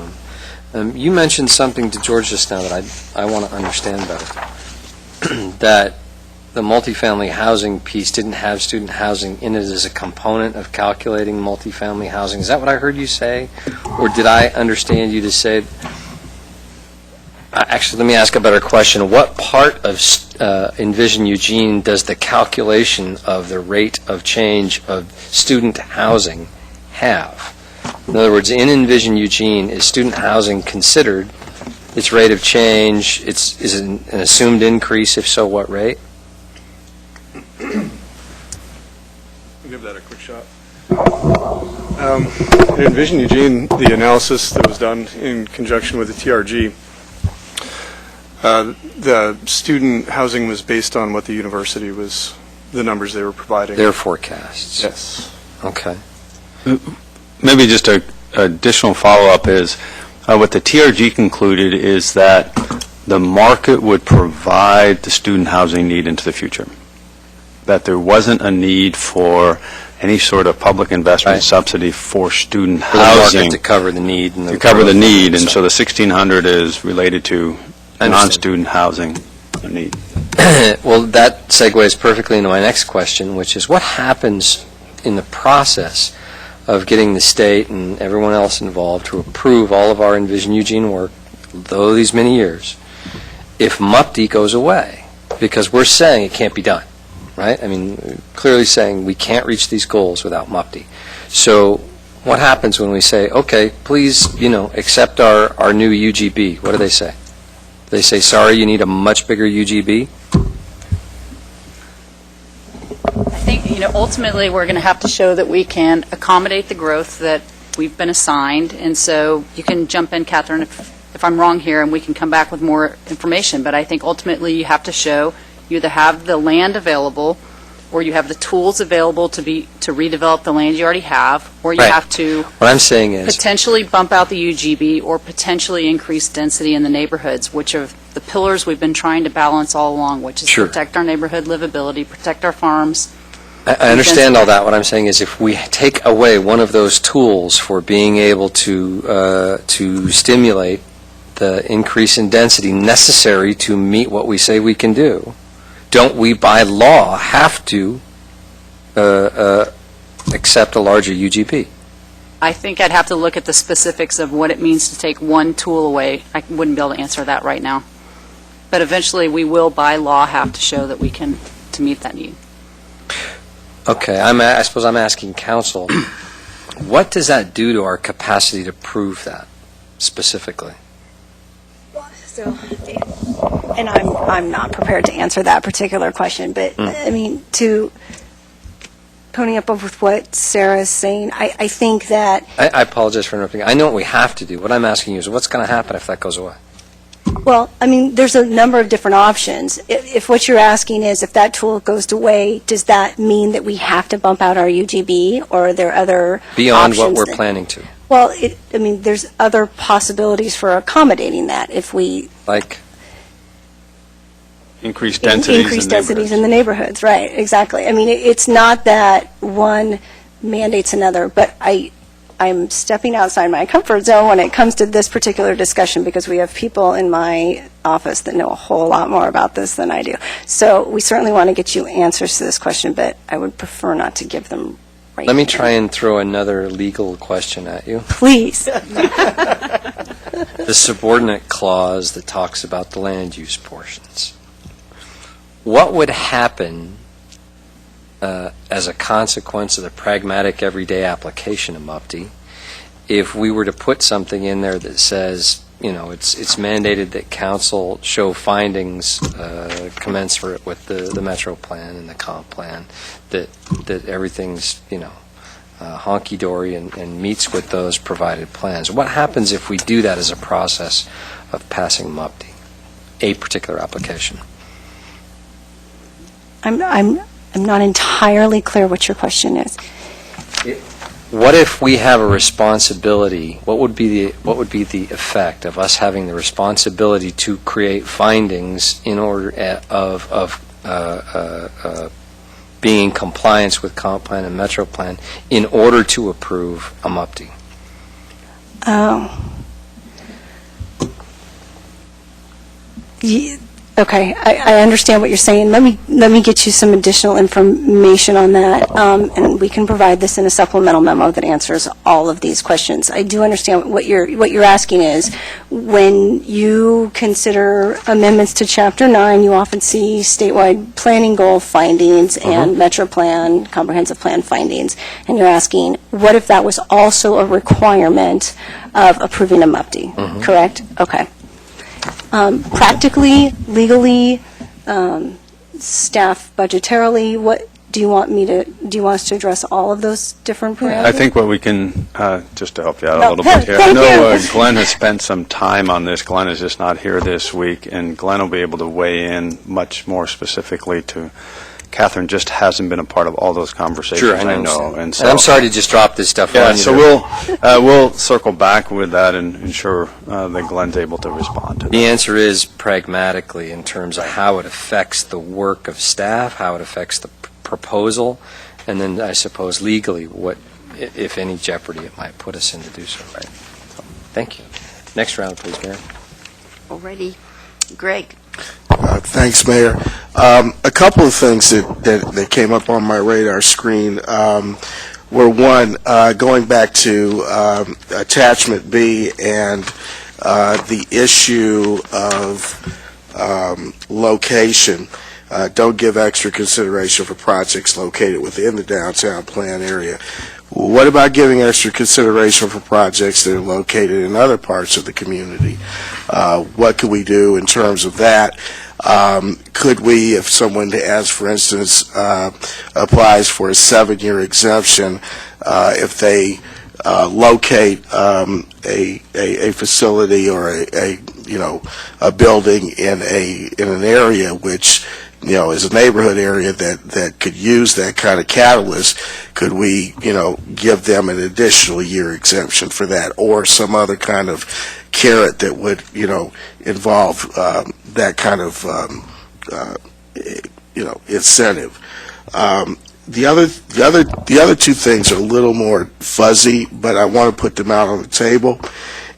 them. You mentioned something to George just now that I want to understand better, that the multifamily housing piece didn't have student housing in it as a component of calculating multifamily housing. Is that what I heard you say? Or did I understand you to say, actually, let me ask a better question. What part of Envision Eugene does the calculation of the rate of change of student housing have? In other words, in Envision Eugene, is student housing considered its rate of change? Is it an assumed increase? If so, what rate? Give that a quick shot. In Envision Eugene, the analysis that was done in conjunction with the TRG, the student housing was based on what the university was, the numbers they were providing. Their forecasts. Yes. Okay. Maybe just an additional follow-up is what the TRG concluded is that the market would provide the student housing need into the future. that there wasn't a need for any sort of public investment Right. subsidy for student For the market housing to cover the need. And to cover the need, and so the 1,600 is related to I understand. non-student housing need. Well, that segues perfectly into my next question, which is what happens in the process of getting the state and everyone else involved to approve all of our Envision Eugene work, though these many years, if MUPD goes away? Because we're saying it can't be done, right? I mean, clearly saying we can't reach these goals without MUPD. So what happens when we say, okay, please, accept our new UGB? What do they say? They say, sorry, you need a much bigger UGB? I think, ultimately, we're going to have to show that we can accommodate the growth that we've been assigned, and so you can jump in, Catherine, if I'm wrong here, and we can come back with more information, but I think ultimately you have to show you either have the land available, or you have the tools available to redevelop the land you already have, or you Right. have to What I'm saying is, potentially bump out the UGB or potentially increase density in the neighborhoods, which are the pillars we've been trying to balance all along, which is Sure. protect our neighborhood livability, protect our farms. I understand all that. What I'm saying is if we take away one of those tools for being able to stimulate the increase in density necessary to meet what we say we can do, don't we by law have to accept a larger UGP? I think I'd have to look at the specifics of what it means to take one tool away. I wouldn't be able to answer that right now. But eventually, we will by law have to show that we can, to meet that need. Okay, I suppose I'm asking council, what does that do to our capacity to prove that specifically? So, and I'm not prepared to answer that particular question, but, I mean, to pony up with what Sarah's saying, I think that, I apologize for interrupting. I know what we have to do. What I'm asking you is what's going to happen if that goes away? well, I mean, there's a number of different options. If what you're asking is if that tool goes away, does that mean that we have to bump out our UGB, or are there other Beyond what options we're that- planning to, Well, I mean, there's other possibilities for accommodating that if we like? Increased densities increase in densities neighborhoods. in the neighborhoods, right, exactly. I mean, it's not that one mandates another, but I'm stepping outside my comfort zone when it comes to this particular discussion because we have people in my office that know a whole lot more about this than I do. So we certainly want to get you answers to this question, but I would prefer not to give them right Let me here. try and throw another legal question at you. Please. The subordinate clause that talks about the land use portions. What would happen as a consequence of the pragmatic everyday application of MUPD if we were to put something in there that says, it's mandated that council show findings commensurate with the Metro Plan and the comp plan, that everything's, honky-dory and meets with those provided plans. What happens if we do that as a process of passing MUPD, a particular application? I'm not entirely clear what your question is. What if we have a responsibility? What would be the effect of us having the responsibility to create findings in order of being in compliance with comp plan and Metro Plan in order to approve a MUPD? Okay, I understand what you're saying. Let me get you some additional information on that, and we can provide this in a supplemental memo that answers all of these questions. I do understand what you're asking is, when you consider amendments to Chapter 9, you often see statewide planning goal findings and Metro Plan, comprehensive plan findings, and you're asking, what if that was also a requirement of approving a MUPD, correct? Okay. Practically, legally, staff budgetarily, what do you want us to address all of those different parameters? I think what we can, just to help you out No, a little bit here, I thank know you. Glenn has spent some time on this. Glenn is just not here this week, and Glenn will be able to weigh in much more specifically to, Catherine just hasn't been a part of all those conversations, Sure, I know. And I'm sorry to just drop this stuff Yeah, on you. so we'll circle back with that and ensure that Glenn's able to respond to that. The answer is pragmatically in terms of how it affects the work of staff, how it affects the proposal, and then I suppose legally what, if any, jeopardy it might put us in to do so. Right. So, thank you. Next round, please, Mayor. Already. Greg? Thanks, Mayor. A couple of things that came up on my radar screen were, one, going back to attachment B and the issue of location. Don't give extra consideration for projects located within the downtown plan area. What about giving extra consideration for projects that are located in other parts of the community? What could we do in terms of that? Could we, if someone, as for instance, applies for a 7-year exemption, if they locate a facility or a building in an area which is a neighborhood area that could use that kind of catalyst, could we, give them an additional year exemption for that, or some other kind of carrot that would, involve that kind of, incentive. The other two things are a little more fuzzy, but I want to put them out on the table,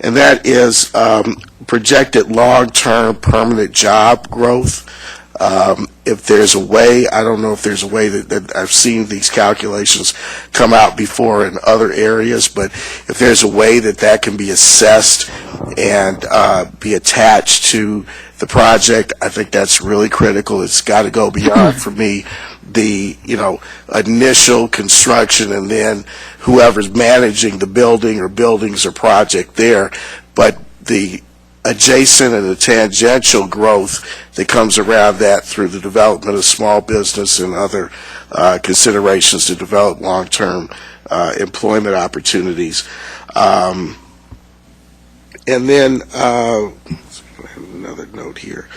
and that is projected long-term permanent job growth. If there's a way, I don't know if there's a way that I've seen these calculations come out before in other areas, but if there's a way that can be assessed and be attached to the project, I think that's really critical. It's got to go beyond, for me, the initial construction and then whoever's managing the building or buildings or project there, but the adjacent and the tangential growth that comes around that through the development of small business and other considerations to develop long-term employment opportunities. And then I have another note here.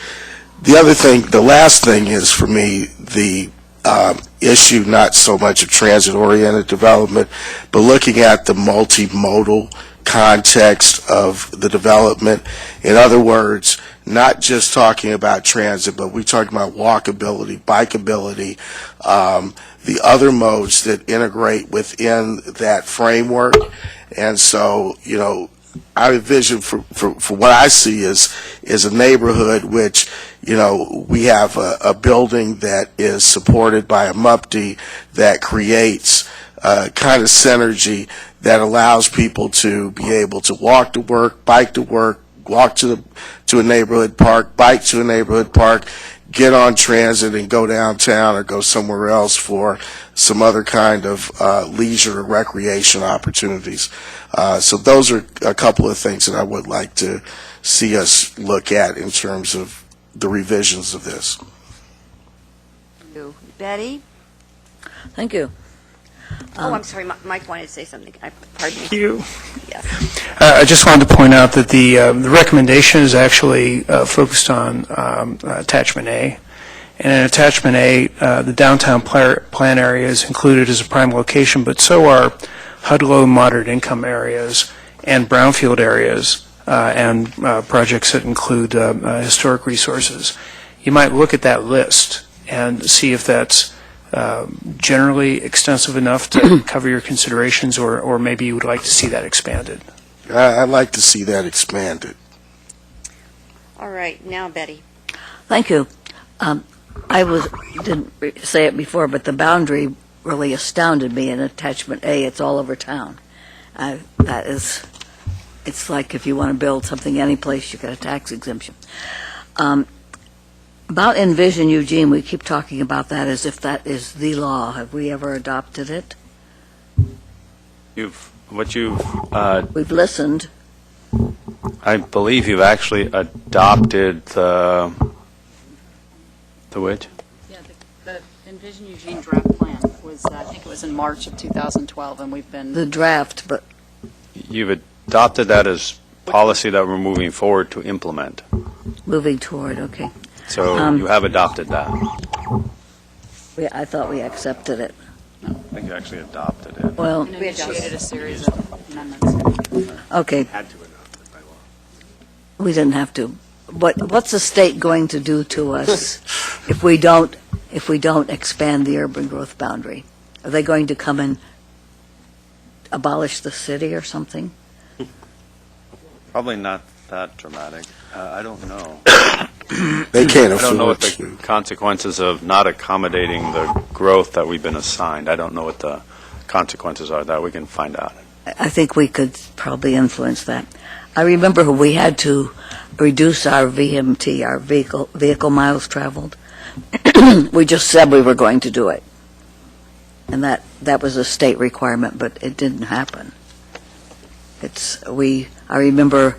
The last thing is, for me, the issue not so much of transit-oriented development, but looking at the multimodal context of the development. In other words, not just talking about transit, but we're talking about walkability, bikeability, the other modes that integrate within that framework. And so, I envision for what I see is a neighborhood which, we have a building that is supported by a MUPD that creates kind of synergy that allows people to be able to walk to work, bike to work, walk to a neighborhood park, bike to a neighborhood park, get on transit and go downtown or go somewhere else for some other kind of leisure or recreation opportunities. So those are a couple of things that I would like to see us look at in terms of the revisions of this. Betty? Thank you. I'm sorry, Mike wanted to say something. Pardon me. You. Yes. I just wanted to point out that the recommendation is actually focused on attachment A. And in attachment A, the downtown plan area is included as a prime location, but so are HUD low and moderate income areas and brownfield areas and projects that include historic resources. You might look at that list and see if that's generally extensive enough to cover your considerations, or maybe you would like to see that expanded. I'd like to see that expanded. All right, now Betty. Thank you. Didn't say it before, but the boundary really astounded me in attachment A. It's all over town. It's like if you want to build something any place, you get a tax exemption. About Envision Eugene, we keep talking about that as if that is the law. Have we ever adopted it? We've listened. I believe you've actually adopted the which? Yeah, the Envision Eugene draft plan was, I think it was in March of 2012, and we've been... The draft, but... You've adopted that as policy that we're moving forward to implement. Moving toward, okay. So you have adopted that. I thought we accepted it. I think you actually adopted it. Well, We initiated a series of amendments. okay. Had to adopt it by law. We didn't have to. What's the state going to do to us if we don't if we don't expand the urban growth boundary? Are they going to come and abolish the city or something? Probably not that dramatic. I don't know. They can't I don't know what afford the to. consequences of not accommodating the growth that we've been assigned. I don't know what the consequences are. That we can find out. I think we could probably influence that. I remember we had to reduce our VMT, our vehicle miles traveled. We just said we were going to do it. And that was a state requirement, but it didn't happen. I remember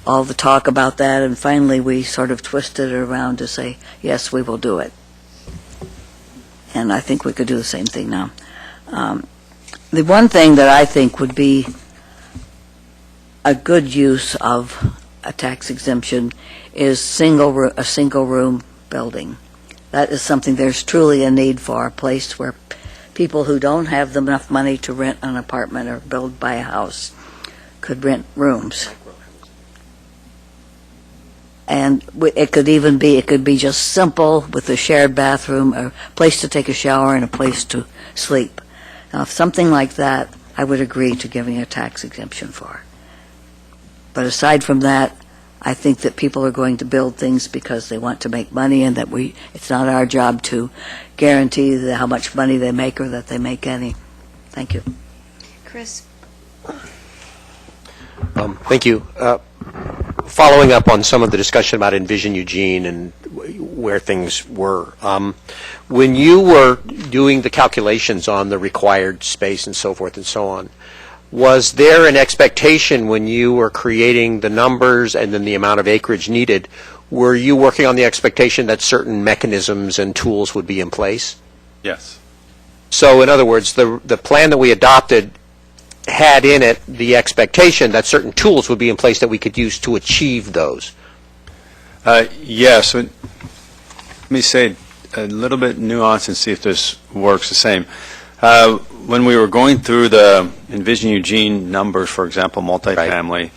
all the talk about that, and finally we sort of twisted it around to say, yes, we will do it. And I think we could do the same thing now. The one thing that I think would be a good use of a tax exemption is a single-room building. That is something there's truly a need for, a place where people who don't have enough money to rent an apartment or buy a house could rent rooms. And it could be just simple with a shared bathroom, a place to take a shower, and a place to sleep. Now, if something like that, I would agree to giving a tax exemption for. But aside from that, I think that people are going to build things because they want to make money, and that it's not our job to guarantee how much money they make or that they make any. Thank you. Chris? Thank you. Following up on some of the discussion about Envision Eugene and where things were, when you were doing the calculations on the required space and so forth and so on, was there an expectation when you were creating the numbers and then the amount of acreage needed, were you working on the expectation that certain mechanisms and tools would be in place? Yes. So in other words, the plan that we adopted had in it the expectation that certain tools would be in place that we could use to achieve those. Yes. Let me say a little bit nuanced and see if this works the same. When we were going through the Envision Eugene numbers, for example, multifamily,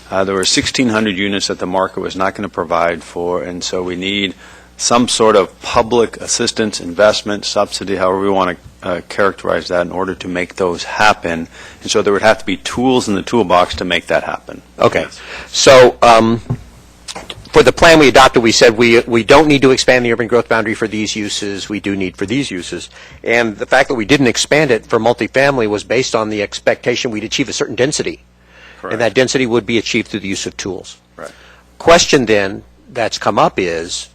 there were 1,600 units that the market was not going to provide for, and so we need some sort of public assistance, investment, subsidy, however we want to characterize that, in order to make those happen. And so there would have to be tools in the toolbox to make that happen. Okay. So for the plan we adopted, we said we don't need to expand the urban growth boundary for these uses. We do need for these uses. And the fact that we didn't expand it for multifamily was based on the expectation we'd achieve a certain density. Correct. And that density would be achieved through the use of tools. Right. Question then that's come up is,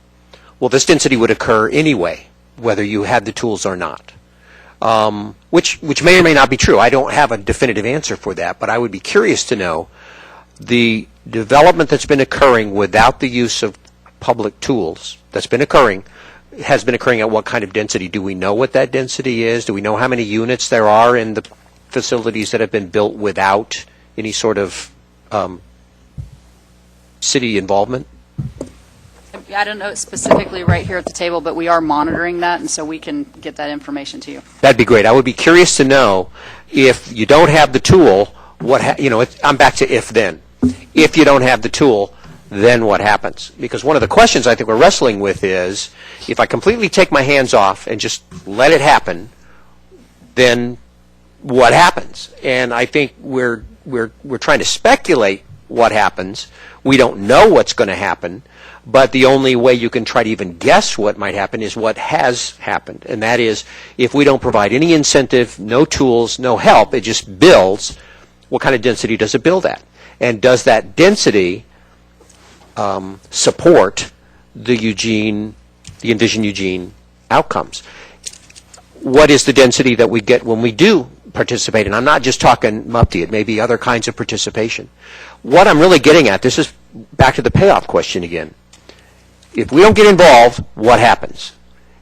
well, this density would occur anyway, whether you had the tools or not, which may or may not be true. I don't have a definitive answer for that, but I would be curious to know the development that's been occurring without the use of public tools that's been occurring has been occurring at what kind of density? Do we know what that density is? Do we know how many units there are in the facilities that have been built without any sort of city involvement? I don't know specifically right here at the table, but we are monitoring that, and so we can get that information to you. That'd be great. I would be curious to know if you don't have the tool, I'm back to if then. If you don't have the tool, then what happens? Because one of the questions I think we're wrestling with is, if I completely take my hands off and just let it happen, then what happens? And I think we're trying to speculate what happens. We don't know what's going to happen, but the only way you can try to even guess what might happen is what has happened. And that is, if we don't provide any incentive, no tools, no help, it just builds, what kind of density does it build at? And does that density support the Envision Eugene outcomes? What is the density that we get when we do participate? And I'm not just talking MUPTI, it may be other kinds of participation. What I'm really getting at, this is back to the payoff question again. If we don't get involved, what happens?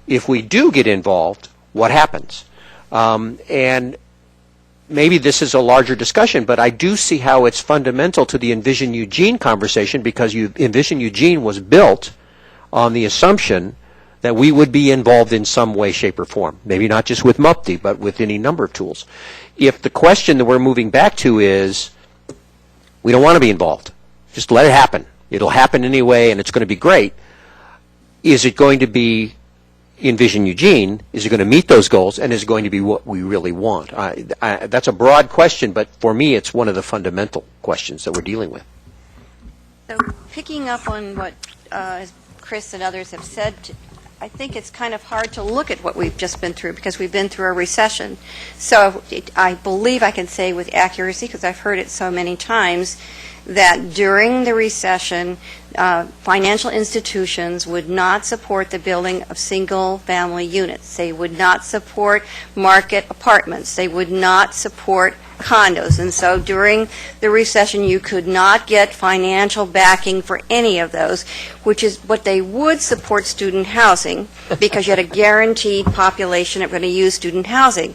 If we do get involved, what happens? And maybe this is a larger discussion, but I do see how it's fundamental to the Envision Eugene conversation, because Envision Eugene was built on the assumption that we would be involved in some way, shape, or form. Maybe not just with MUPTI, but with any number of tools. If the question that we're moving back to is, we don't want to be involved, just let it happen. It'll happen anyway, and it's going to be great. Is Envision Eugene is going to meet those goals and is going to be what we really want? That's a broad question, but for me, it's one of the fundamental questions that we're dealing with. So picking up on what Chris and others have said, I think it's kind of hard to look at what we've just been through because we've been through a recession. So I believe I can say with accuracy, because I've heard it so many times, that during the recession, financial institutions would not support the building of single-family units. They would not support market apartments. They would not support condos. And so during the recession, you could not get financial backing for any of those, which is what they would support student housing, because you had a guaranteed population that were going to use student housing.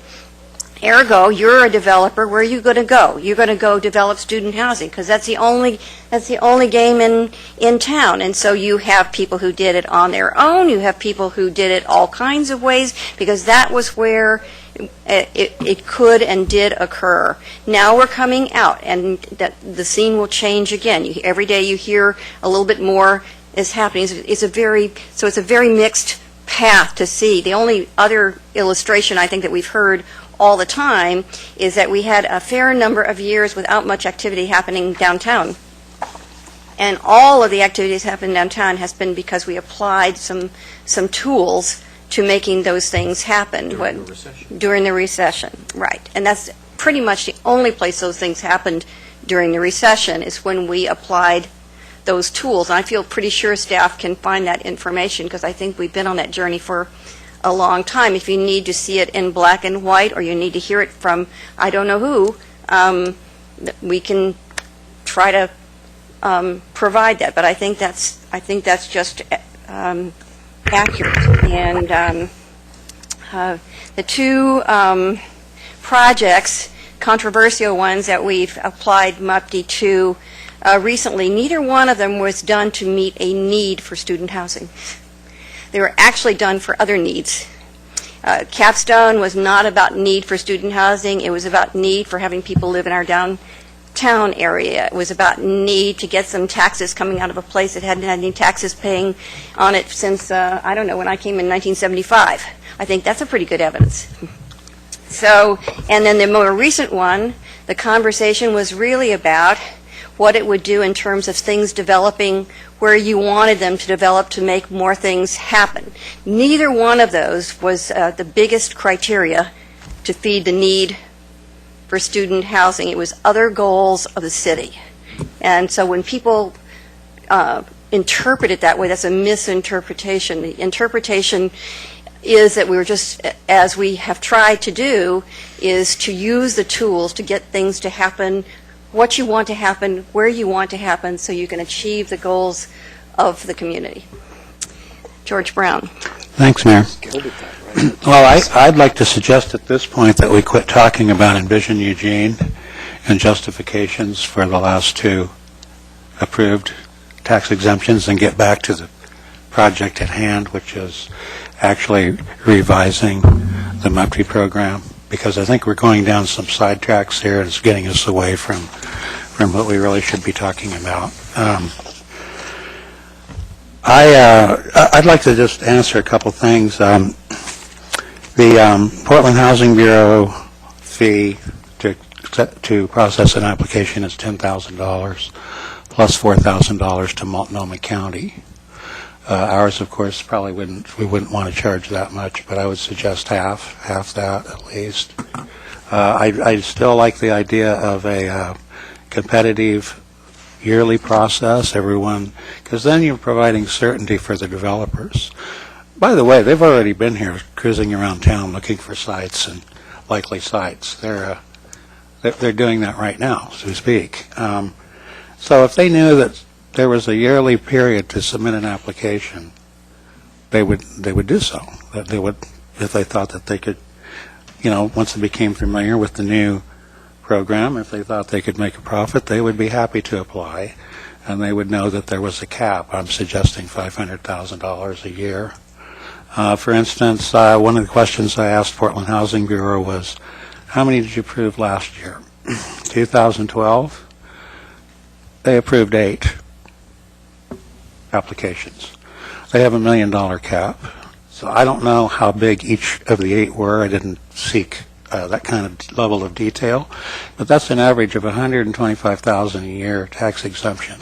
Ergo, you're a developer. Where are you going to go? You're going to go develop student housing because that's the only game in town. And so you have people who did it on their own. You have people who did it all kinds of ways because that was where it could and did occur. Now we're coming out, and the scene will change again. Every day you hear a little bit more is happening. It's a very mixed path to see. The only other illustration I think that we've heard all the time is that we had a fair number of years without much activity happening downtown. And all of the activities happening downtown has been because we applied some tools to making those things happen. During the recession, right. And that's pretty much the only place those things happened during the recession is when we applied those tools. And I feel pretty sure staff can find that information because I think we've been on that journey for a long time. If you need to see it in black and white or you need to hear it from I don't know who, we can try to provide that. But I think that's just accurate. And the two projects, controversial ones that we've applied MUPTE to recently, neither one of them was done to meet a need for student housing. They were actually done for other needs. Capstone was not about need for student housing. It was about need for having people live in our downtown area. It was about need to get some taxes coming out of a place that hadn't had any taxes paying on it since, I don't know, when I came in 1975. I think that's a pretty good evidence. So, and then the more recent one, the conversation was really about what it would do in terms of things developing where you wanted them to develop to make more things happen. Neither one of those was the biggest criteria to feed the need for student housing. It was other goals of the city. And so when people interpret it that way, that's a misinterpretation. The interpretation is that we were just, as we have tried to do, is to use the tools to get things to happen what you want to happen, where you want to happen, so you can achieve the goals of the community. George Brown. Thanks, Mayor. Well, I'd like to suggest at this point that we quit talking about Envision Eugene and justifications for the last two approved tax exemptions and get back to the project at hand, which is actually revising the MUPTE program, because I think we're going down some side tracks here and it's getting us away from what we really should be talking about. I'd like to just answer a couple things. The Portland Housing Bureau fee to process an application is $10,000 plus $4,000 to Multnomah County. Ours, of course, we wouldn't want to charge that much, but I would suggest half that at least. I still like the idea of a competitive yearly process, because then you're providing certainty for the developers. By the way, they've already been here cruising around town looking for sites and likely sites. They're doing that right now, so to speak. So if they knew that there was a yearly period to submit an application, they would do so. They would, if they thought that they could, once they became familiar with the new program, if they thought they could make a profit, they would be happy to apply, and they would know that there was a cap. I'm suggesting $500,000 a year. For instance, one of the questions I asked Portland Housing Bureau was, how many did you approve last year? 2012, they approved 8 applications. They have $1 million cap, So I don't know how big each of the 8 were. I didn't seek that kind of level of detail, but that's an average of $125,000 a year tax exemption.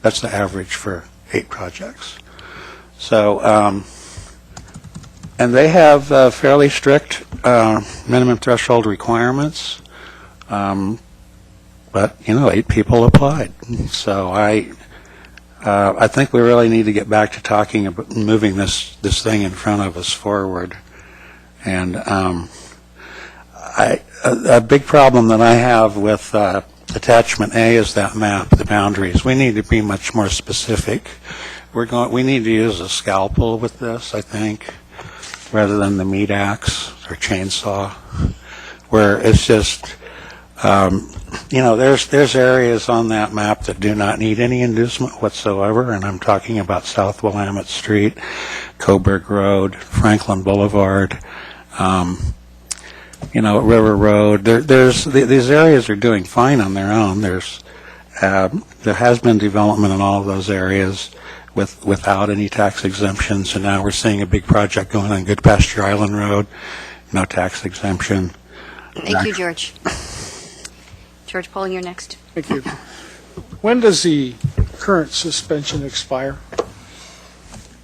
That's the average for 8 projects. So, and they have fairly strict minimum threshold requirements, but 8 people applied. So I think we really need to get back to talking about moving this thing in front of us forward. And a big problem that I have with attachment A is that map, the boundaries. We need to be much more specific. We need to use a scalpel with this, I think, rather than the meat axe or chainsaw, where it's just, there's areas on that map that do not need any inducement whatsoever, and I'm talking about South Willamette Street, Coburg Road, Franklin Boulevard, River Road. These areas are doing fine on their own. There has been development in all of those areas without any tax exemptions, and now we're seeing a big project going on Good Pasture Island Road, no tax exemption. Thank you, George. George Polling, you're next. Thank you. When does the current suspension expire?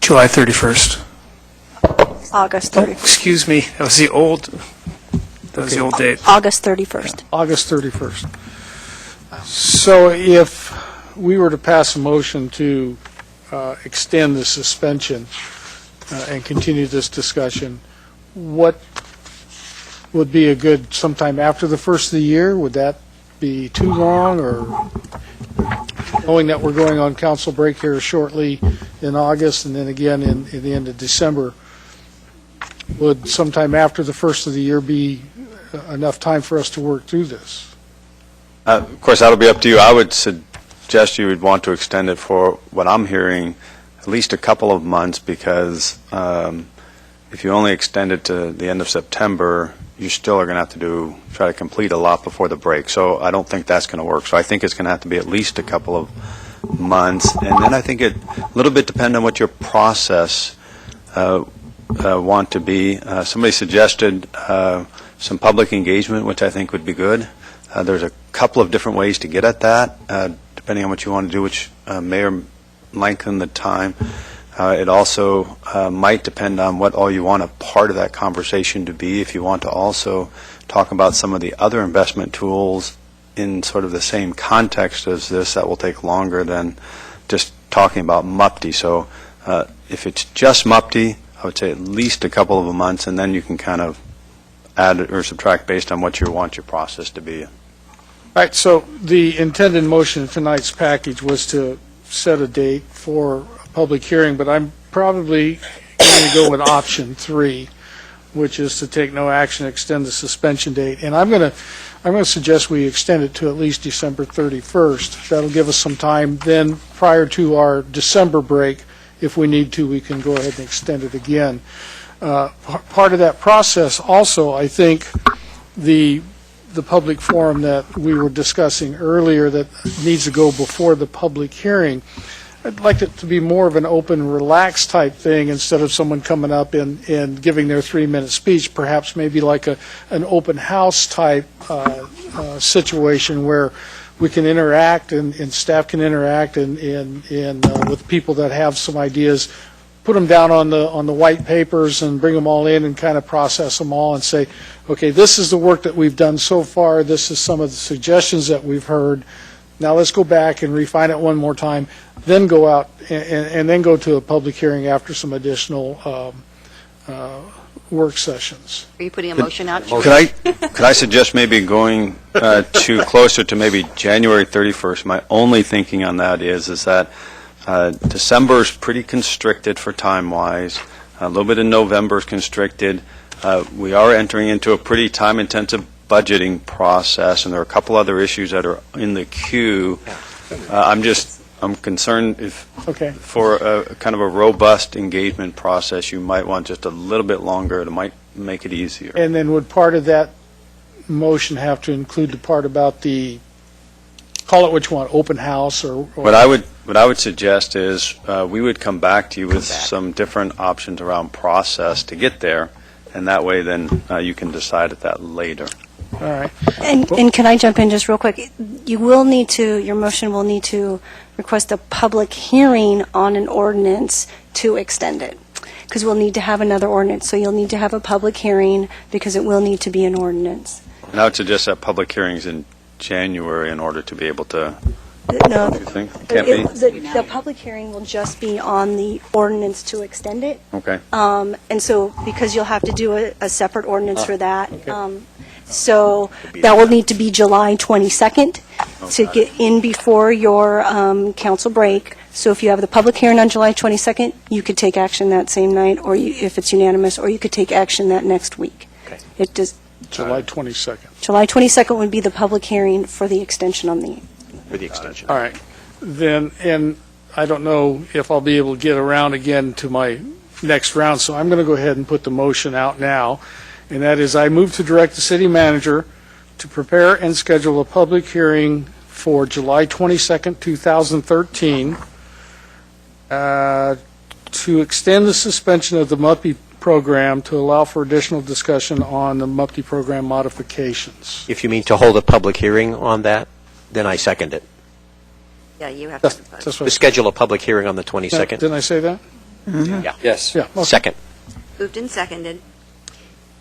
July 31st. August Oh, 31st. excuse me, that was the old date. August 31st. August 31st. So if we were to pass a motion to extend the suspension and continue this discussion, what would be a good sometime after the first of the year? Would that be too long, or knowing that we're going on council break here shortly in August and then again in the end of December, would sometime after the first of the year be enough time for us to work through this? Of course, that'll be up to you. I would suggest you would want to extend it for what I'm hearing, at least a couple of months, because if you only extend it to the end of September, you still are going to have to try to complete a lot before the break. So I don't think that's going to work. So I think it's going to have to be at least a couple of months. And then I think it a little bit depend on what your process want to be. Somebody suggested some public engagement, which I think would be good. There's a couple of different ways to get at that, depending on what you want to do, which may or lengthen the time. It also might depend on what all you want a part of that conversation to be. If you want to also talk about some of the other investment tools in sort of the same context as this, that will take longer than just talking about MUPTI. So if it's just MUPTI, I would say at least a couple of months, and then you can kind of add or subtract based on what you want your process to be. All right, so the intended motion in tonight's package was to set a date for a public hearing, but I'm probably going to go with option 3, which is to take no action, extend the suspension date. And I'm going to suggest we extend it to at least December 31st. That'll give us some time. Then prior to our December break, if we need to, we can go ahead and extend it again. Part of that process also, I think, the public forum that we were discussing earlier that needs to go before the public hearing, I'd like it to be more of an open, relaxed type thing instead of someone coming up and giving their 3-minute speech, perhaps maybe like an open house type situation where we can interact and staff can interact and with people that have some ideas, put them down on the white papers and bring them all in and kind of process them all and say, okay, this is the work that we've done so far. This is some of the suggestions that we've heard. Now let's go back and refine it one more time, then go out and then go to a public hearing after some additional work sessions. Are you putting a motion out? Could I suggest maybe going to closer to maybe January 31st? My only thinking on that is that December is pretty constricted for time-wise. A little bit in November is constricted. We are entering into a pretty time-intensive budgeting process, and there are a couple other issues that are in the queue. I'm concerned if for a kind of a robust engagement process, you might want just a little bit longer. It might make it easier. And then would part of that motion have to include the part about the, call it what you want, open house or What I would what I would suggest is we would come back to you with some different options around process to get there, and that way then you can decide at that later. All right. And can I jump in just real quick? You will need to, your motion will need to request a public hearing on an ordinance to extend it, because we'll need to have another ordinance, so you'll need to have a public hearing, because it will need to be an ordinance. And I would suggest that public hearings in January in order to be able to, No, what do you think? Can't be? the public hearing will just be on the ordinance to extend it. Okay. And so, because you'll have to do a separate ordinance for that. So that will need to be July 22nd to get in before your council break. So if you have the public hearing on July 22nd, you could take action that same night, or if it's unanimous, or you could take action that next week. Okay. It does, July 22nd. July 22nd would be the public hearing for the extension on the, For the extension. All right. Then, and I don't know if I'll be able to get around again to my next round, so I'm going to go ahead and put the motion out now. And that is, I move to direct the city manager to prepare and schedule a public hearing for July 22nd, 2013, to extend the suspension of the MUPI program to allow for additional discussion on the MUPI program modifications. If you mean to hold a public hearing on that, then I second it. Yeah, you have to. That's To what, schedule a public hearing on the 22nd. didn't I say that? Yes. Yeah. Okay. Second. Moved and seconded.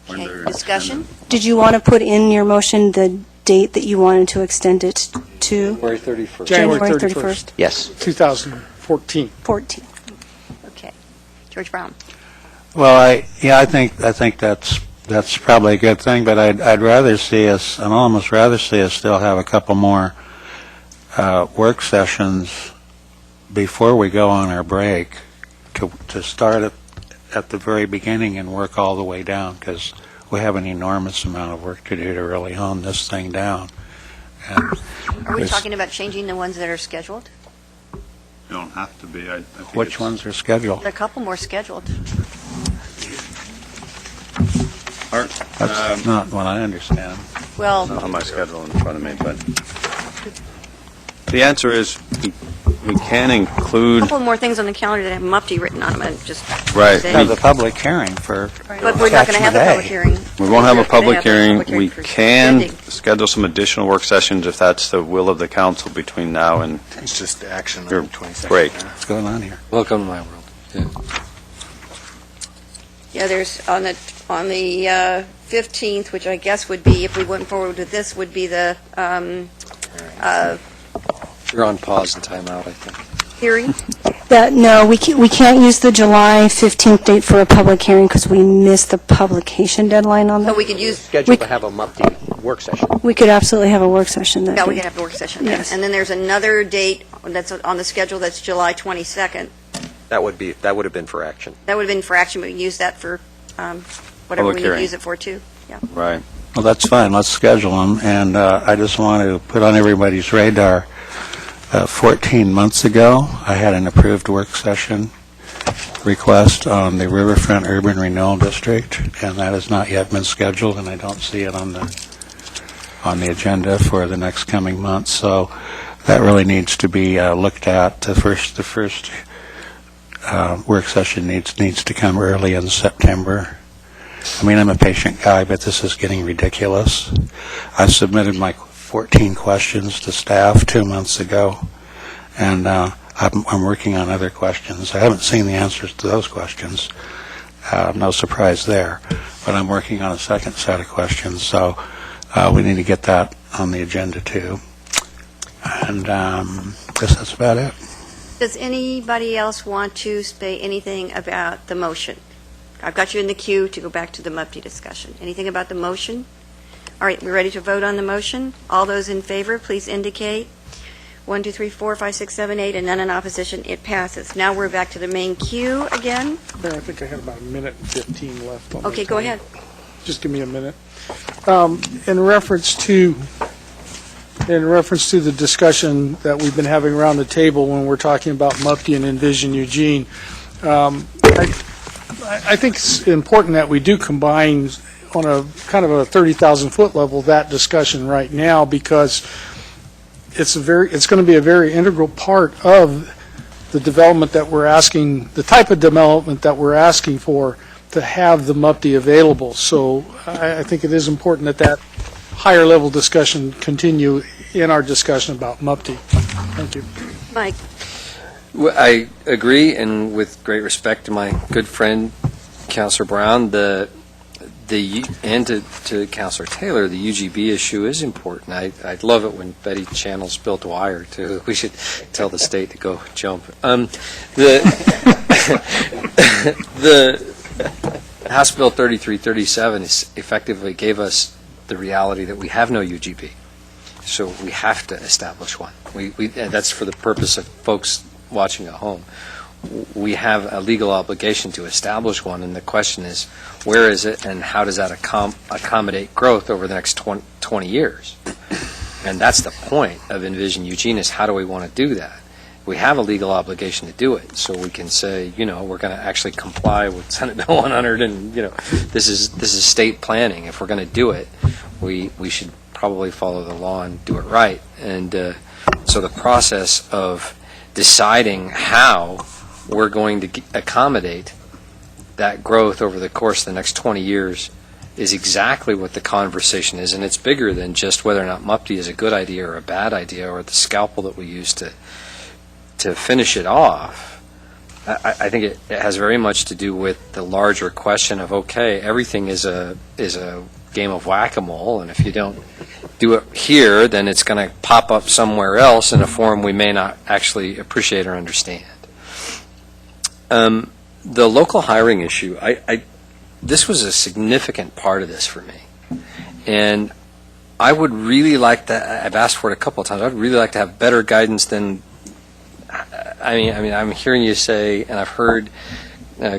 Okay, discussion? did you want to put in your motion the date that you wanted to extend it to? January 31st. January January 31st. 31st, Yes. 2014. 14. Okay. George Brown? Well, I think that's probably a good thing, but I'd rather see us, I'd almost rather see us still have a couple more work sessions before we go on our break to start at the very beginning and work all the way down, because we have an enormous amount of work to do to really hone this thing down. And Are we there's- talking about changing the ones that are scheduled? You don't have to be. I think Which ones are scheduled? There are a couple more scheduled. That's not what I understand. Well, I don't have my schedule in front of me, but the answer is we can a include, couple more things on the calendar that have MUPTI written on them, and just right. saying. Have the public hearing for But we're not going to have the attachment A. public hearing. We won't have a We're gonna public have the hearing. public We for can extending. schedule some additional work sessions if that's the will of the council between now and It's just action your on the 22nd. break. What's going on here? Welcome to my world. Yeah. Yeah, there's on the 15th, which I guess would be, if we went forward with this, would be the You're on pause and timeout, I think. hearing. No, we can't use the July 15th date for a public hearing because we missed the publication deadline on So that. we could use, Schedule to have a MUPTI work session. We could absolutely have a work session that yeah, we day. could have the work session then. Yes. And then there's another date that's on the schedule that's July 22nd. That would have been for action. That would have been for action, but we can use that for whatever Public we hearing. use it for, too. Yeah. Right. Well, that's fine, let's schedule them, and I just want to put on everybody's radar, 14 months ago, I had an approved work session request on the Riverfront Urban Renewal District, and that has not yet been scheduled, and I don't see it on the agenda for the next coming months, so that really needs to be looked at. The first work session needs to come early in September. I mean, I'm a patient guy, but this is getting ridiculous. I submitted my 14 questions to staff 2 months ago, and I'm working on other questions. I haven't seen the answers to those questions. No surprise there. But I'm working on a second set of questions, so we need to get that on the agenda, too. And I guess that's about it. Does anybody else want to say anything about the motion? I've got you in the queue to go back to the MUPTI discussion. Anything about the motion? All right, we're ready to vote on the motion. All those in favor, please indicate. 1, 2, 3, 4, 5, 6, 7, 8, and none in opposition. It passes. Now we're back to the main queue again. There, I think I had about a minute and 15 left on my Okay, go time. ahead. Just give me a minute. In reference to the discussion that we've been having around the table when we're talking about MUPTI and Envision Eugene, I think it's important that we do combine on a kind of a 30,000-foot level that discussion right now, because it's going to be a very integral part of the development that we're asking, the type of development that we're asking for, to have the MUPD available. So I think it is important that that higher level discussion continue in our discussion about MUPD. Thank you. Mike? Well, I agree, and with great respect to my good friend, Councilor Brown, and to Councilor Taylor, the UGB issue is important. I'd love it when Betty channels Bill Dwyer too. We should tell the state to go jump. The House Bill 3337 effectively gave us the reality that we have no UGB, so we have to establish one. And that's for the purpose of folks watching at home. We have a legal obligation to establish one, and the question is, where is it, and how does that accommodate growth over the next 20 years? And that's the point of Envision Eugene, is how do we want to do that? We have a legal obligation to do it, so we can say, we're going to actually comply with Senate Bill 100, and, this is state planning. If we're going to do it, we should probably follow the law and do it right. And so the process of deciding how we're going to accommodate that growth over the course of the next 20 years is exactly what the conversation is, and it's bigger than just whether or not MUPD is a good idea or a bad idea, or the scalpel that we use to finish it off. I think it has very much to do with the larger question of, okay, everything is a game of whack-a-mole, and if you don't do it here, then it's going to pop up somewhere else in a form we may not actually appreciate or understand. The local hiring issue, this was a significant part of this for me. And I would really like to, I've asked for it a couple of times, I'd really like to have better guidance than, I mean, I'm hearing you say, and I've heard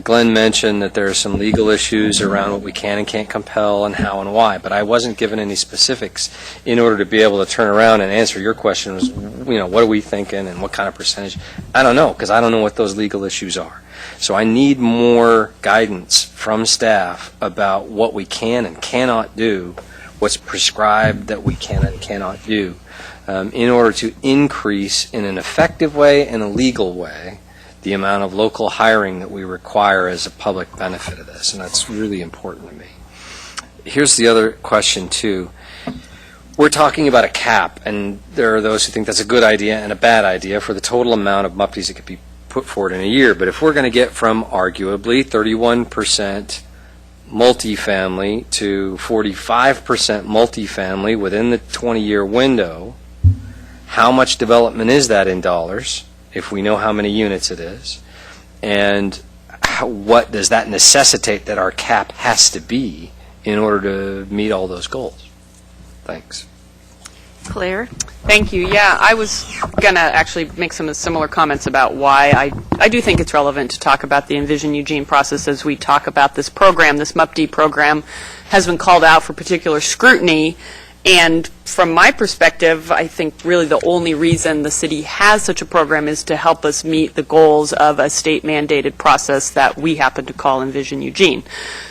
Glenn mention that there are some legal issues around what we can and can't compel and how and why, but I wasn't given any specifics in order to be able to turn around and answer your question was, what are we thinking and what kind of percentage? I don't know, because I don't know what those legal issues are. So I need more guidance from staff about what we can and cannot do, what's prescribed that we can and cannot do, in order to increase in an effective way and a legal way the amount of local hiring that we require as a public benefit of this, and that's really important to me. Here's the other question, too. We're talking about a cap, and there are those who think that's a good idea and a bad idea for the total amount of MUPDs that could be put forward in a year. But if we're going to get from, arguably, 31% multifamily to 45% multifamily within the 20-year window, how much development is that in dollars, if we know how many units it is, and what does that necessitate that our cap has to be in order to meet all those goals? Thanks. Claire? Thank you. Yeah, I was going to actually make some similar comments about why I do think it's relevant to talk about the Envision Eugene process as we talk about this program. This MUPD program has been called out for particular scrutiny, and from my perspective, I think really the only reason the city has such a program is to help us meet the goals of a state-mandated process that we happen to call Envision Eugene.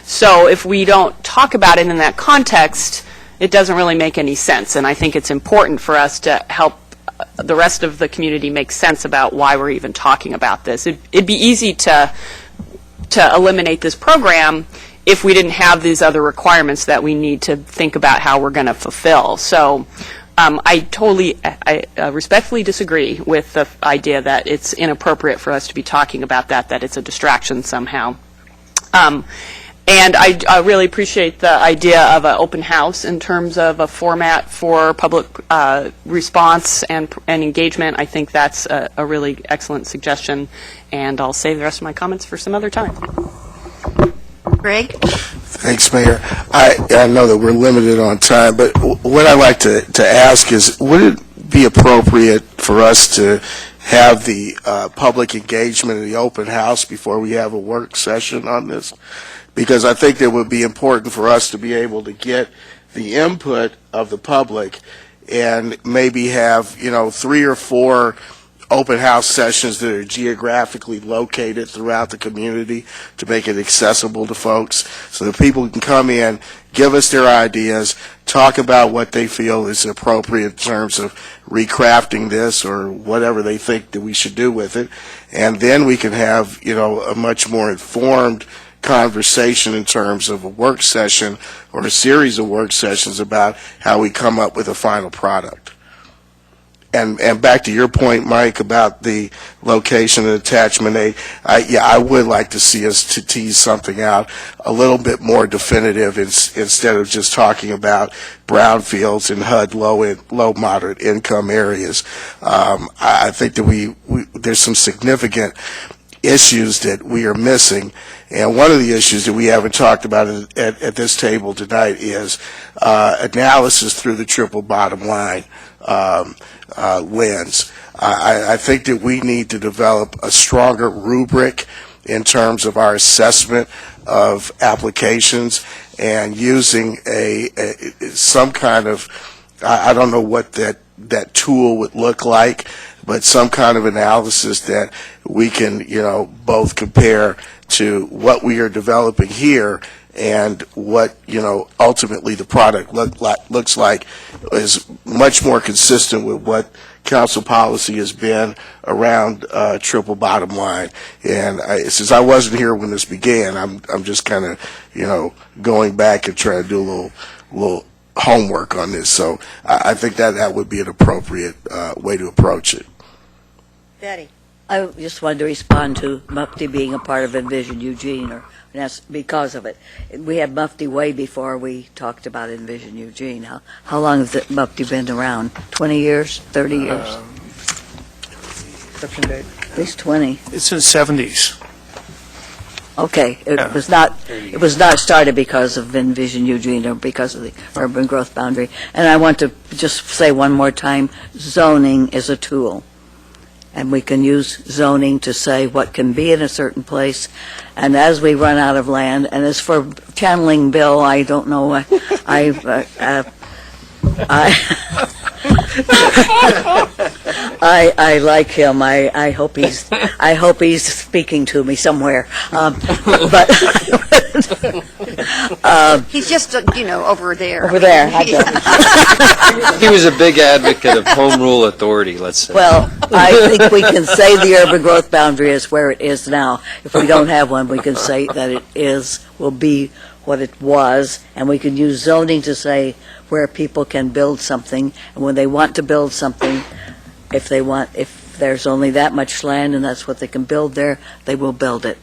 So if we don't talk about it in that context, it doesn't really make any sense, and I think it's important for us to help the rest of the community make sense about why we're even talking about this. It'd be easy to eliminate this program if we didn't have these other requirements that we need to think about how we're going to fulfill. So I respectfully disagree with the idea that it's inappropriate for us to be talking about that it's a distraction somehow. And I really appreciate the idea of an open house in terms of a format for public response and engagement. I think that's a really excellent suggestion, and I'll save the rest of my comments for some other time. Greg? Thanks, Mayor. I know that we're limited on time, but what I'd like to ask is, would it be appropriate for us to have the public engagement in the open house before we have a work session on this? Because I think it would be important for us to be able to get the input of the public and maybe have, 3 or 4 open house sessions that are geographically located throughout the community to make it accessible to folks so that people can come in, give us their ideas, talk about what they feel is appropriate in terms of recrafting this or whatever they think that we should do with it. And then we can have, a much more informed conversation in terms of a work session or a series of work sessions about how we come up with a final product. And back to your point, Mike, about the location of attachment A, I would like to see us to tease something out a little bit more definitive instead of just talking about brownfields and HUD low moderate income areas. I think that there's some significant issues that we are missing. And one of the issues that we haven't talked about at this table tonight is analysis through the triple bottom line lens. I think that we need to develop a stronger rubric in terms of our assessment of applications and using some kind of, I don't know what that tool would look like, but some kind of analysis that we can, both compare to what we are developing here and what, ultimately the product looks like is much more consistent with what council policy has been around triple bottom line. And since I wasn't here when this began, I'm just kind of, going back and trying to do a little homework on this. So I think that would be an appropriate way to approach it. Betty. I just wanted to respond to Mufti being a part of Envision Eugene, or that's because of it. We had Mufti way before we talked about Envision Eugene. How long has Mufti been around? 20 years? 30 years? Inception date? At least 20. It's in the 70s. Okay, it was not started because of Envision Eugene or because of the urban growth boundary. And I want to just say one more time, zoning is a tool. And we can use zoning to say what can be in a certain place. And as we run out of land, and as for channeling Bill, I don't know, I like him. I hope he's speaking to me somewhere. But He's just, over there. Over there. He was a big advocate of home rule authority, let's say. Well, I think we can say the urban growth boundary is where it is now. If we don't have one, we can say that will be what it was, and we can use zoning to say where people can build something, and when they want to build something, if there's only that much land and that's what they can build there, they will build it.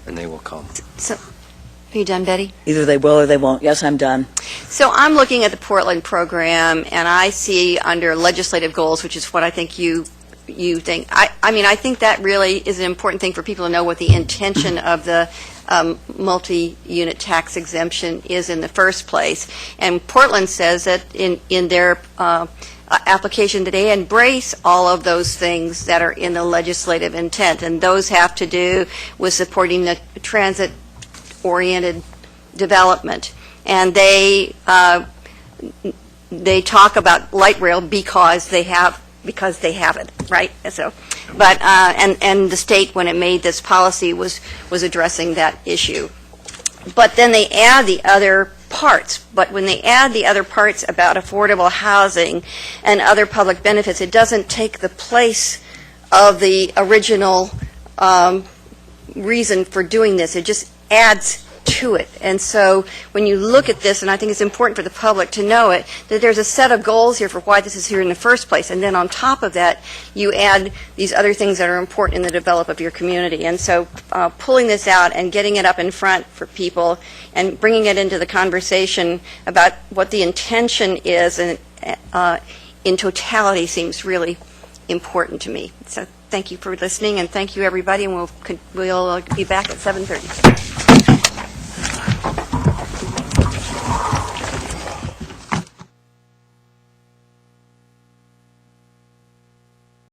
And they will come. So, are you done, Betty? Either they will or they won't. Yes, I'm done. So I'm looking at the Portland program, and I see under legislative goals, which is what I think you think. I think that really is an important thing for people to know what the intention of the multi-unit tax exemption is in the first place. And Portland says that in their application that they embrace all of those things that are in the legislative intent, and those have to do with supporting the transit-oriented development. And they talk about light rail because they have it, right? So, but and the state, when it made this policy, was addressing that issue. But then they add the other parts. But when they add the other parts about affordable housing and other public benefits, it doesn't take the place of the original reason for doing this. It just adds to it. And so when you look at this, and I think it's important for the public to know it, that there's a set of goals here for why this is here in the first place. And then on top of that, you add these other things that are important in the development of your community. And so pulling this out and getting it up in front for people and bringing it into the conversation about what the intention is and in totality seems really important to me. So thank you for listening, and thank you, everybody, and we'll be back at 7:30.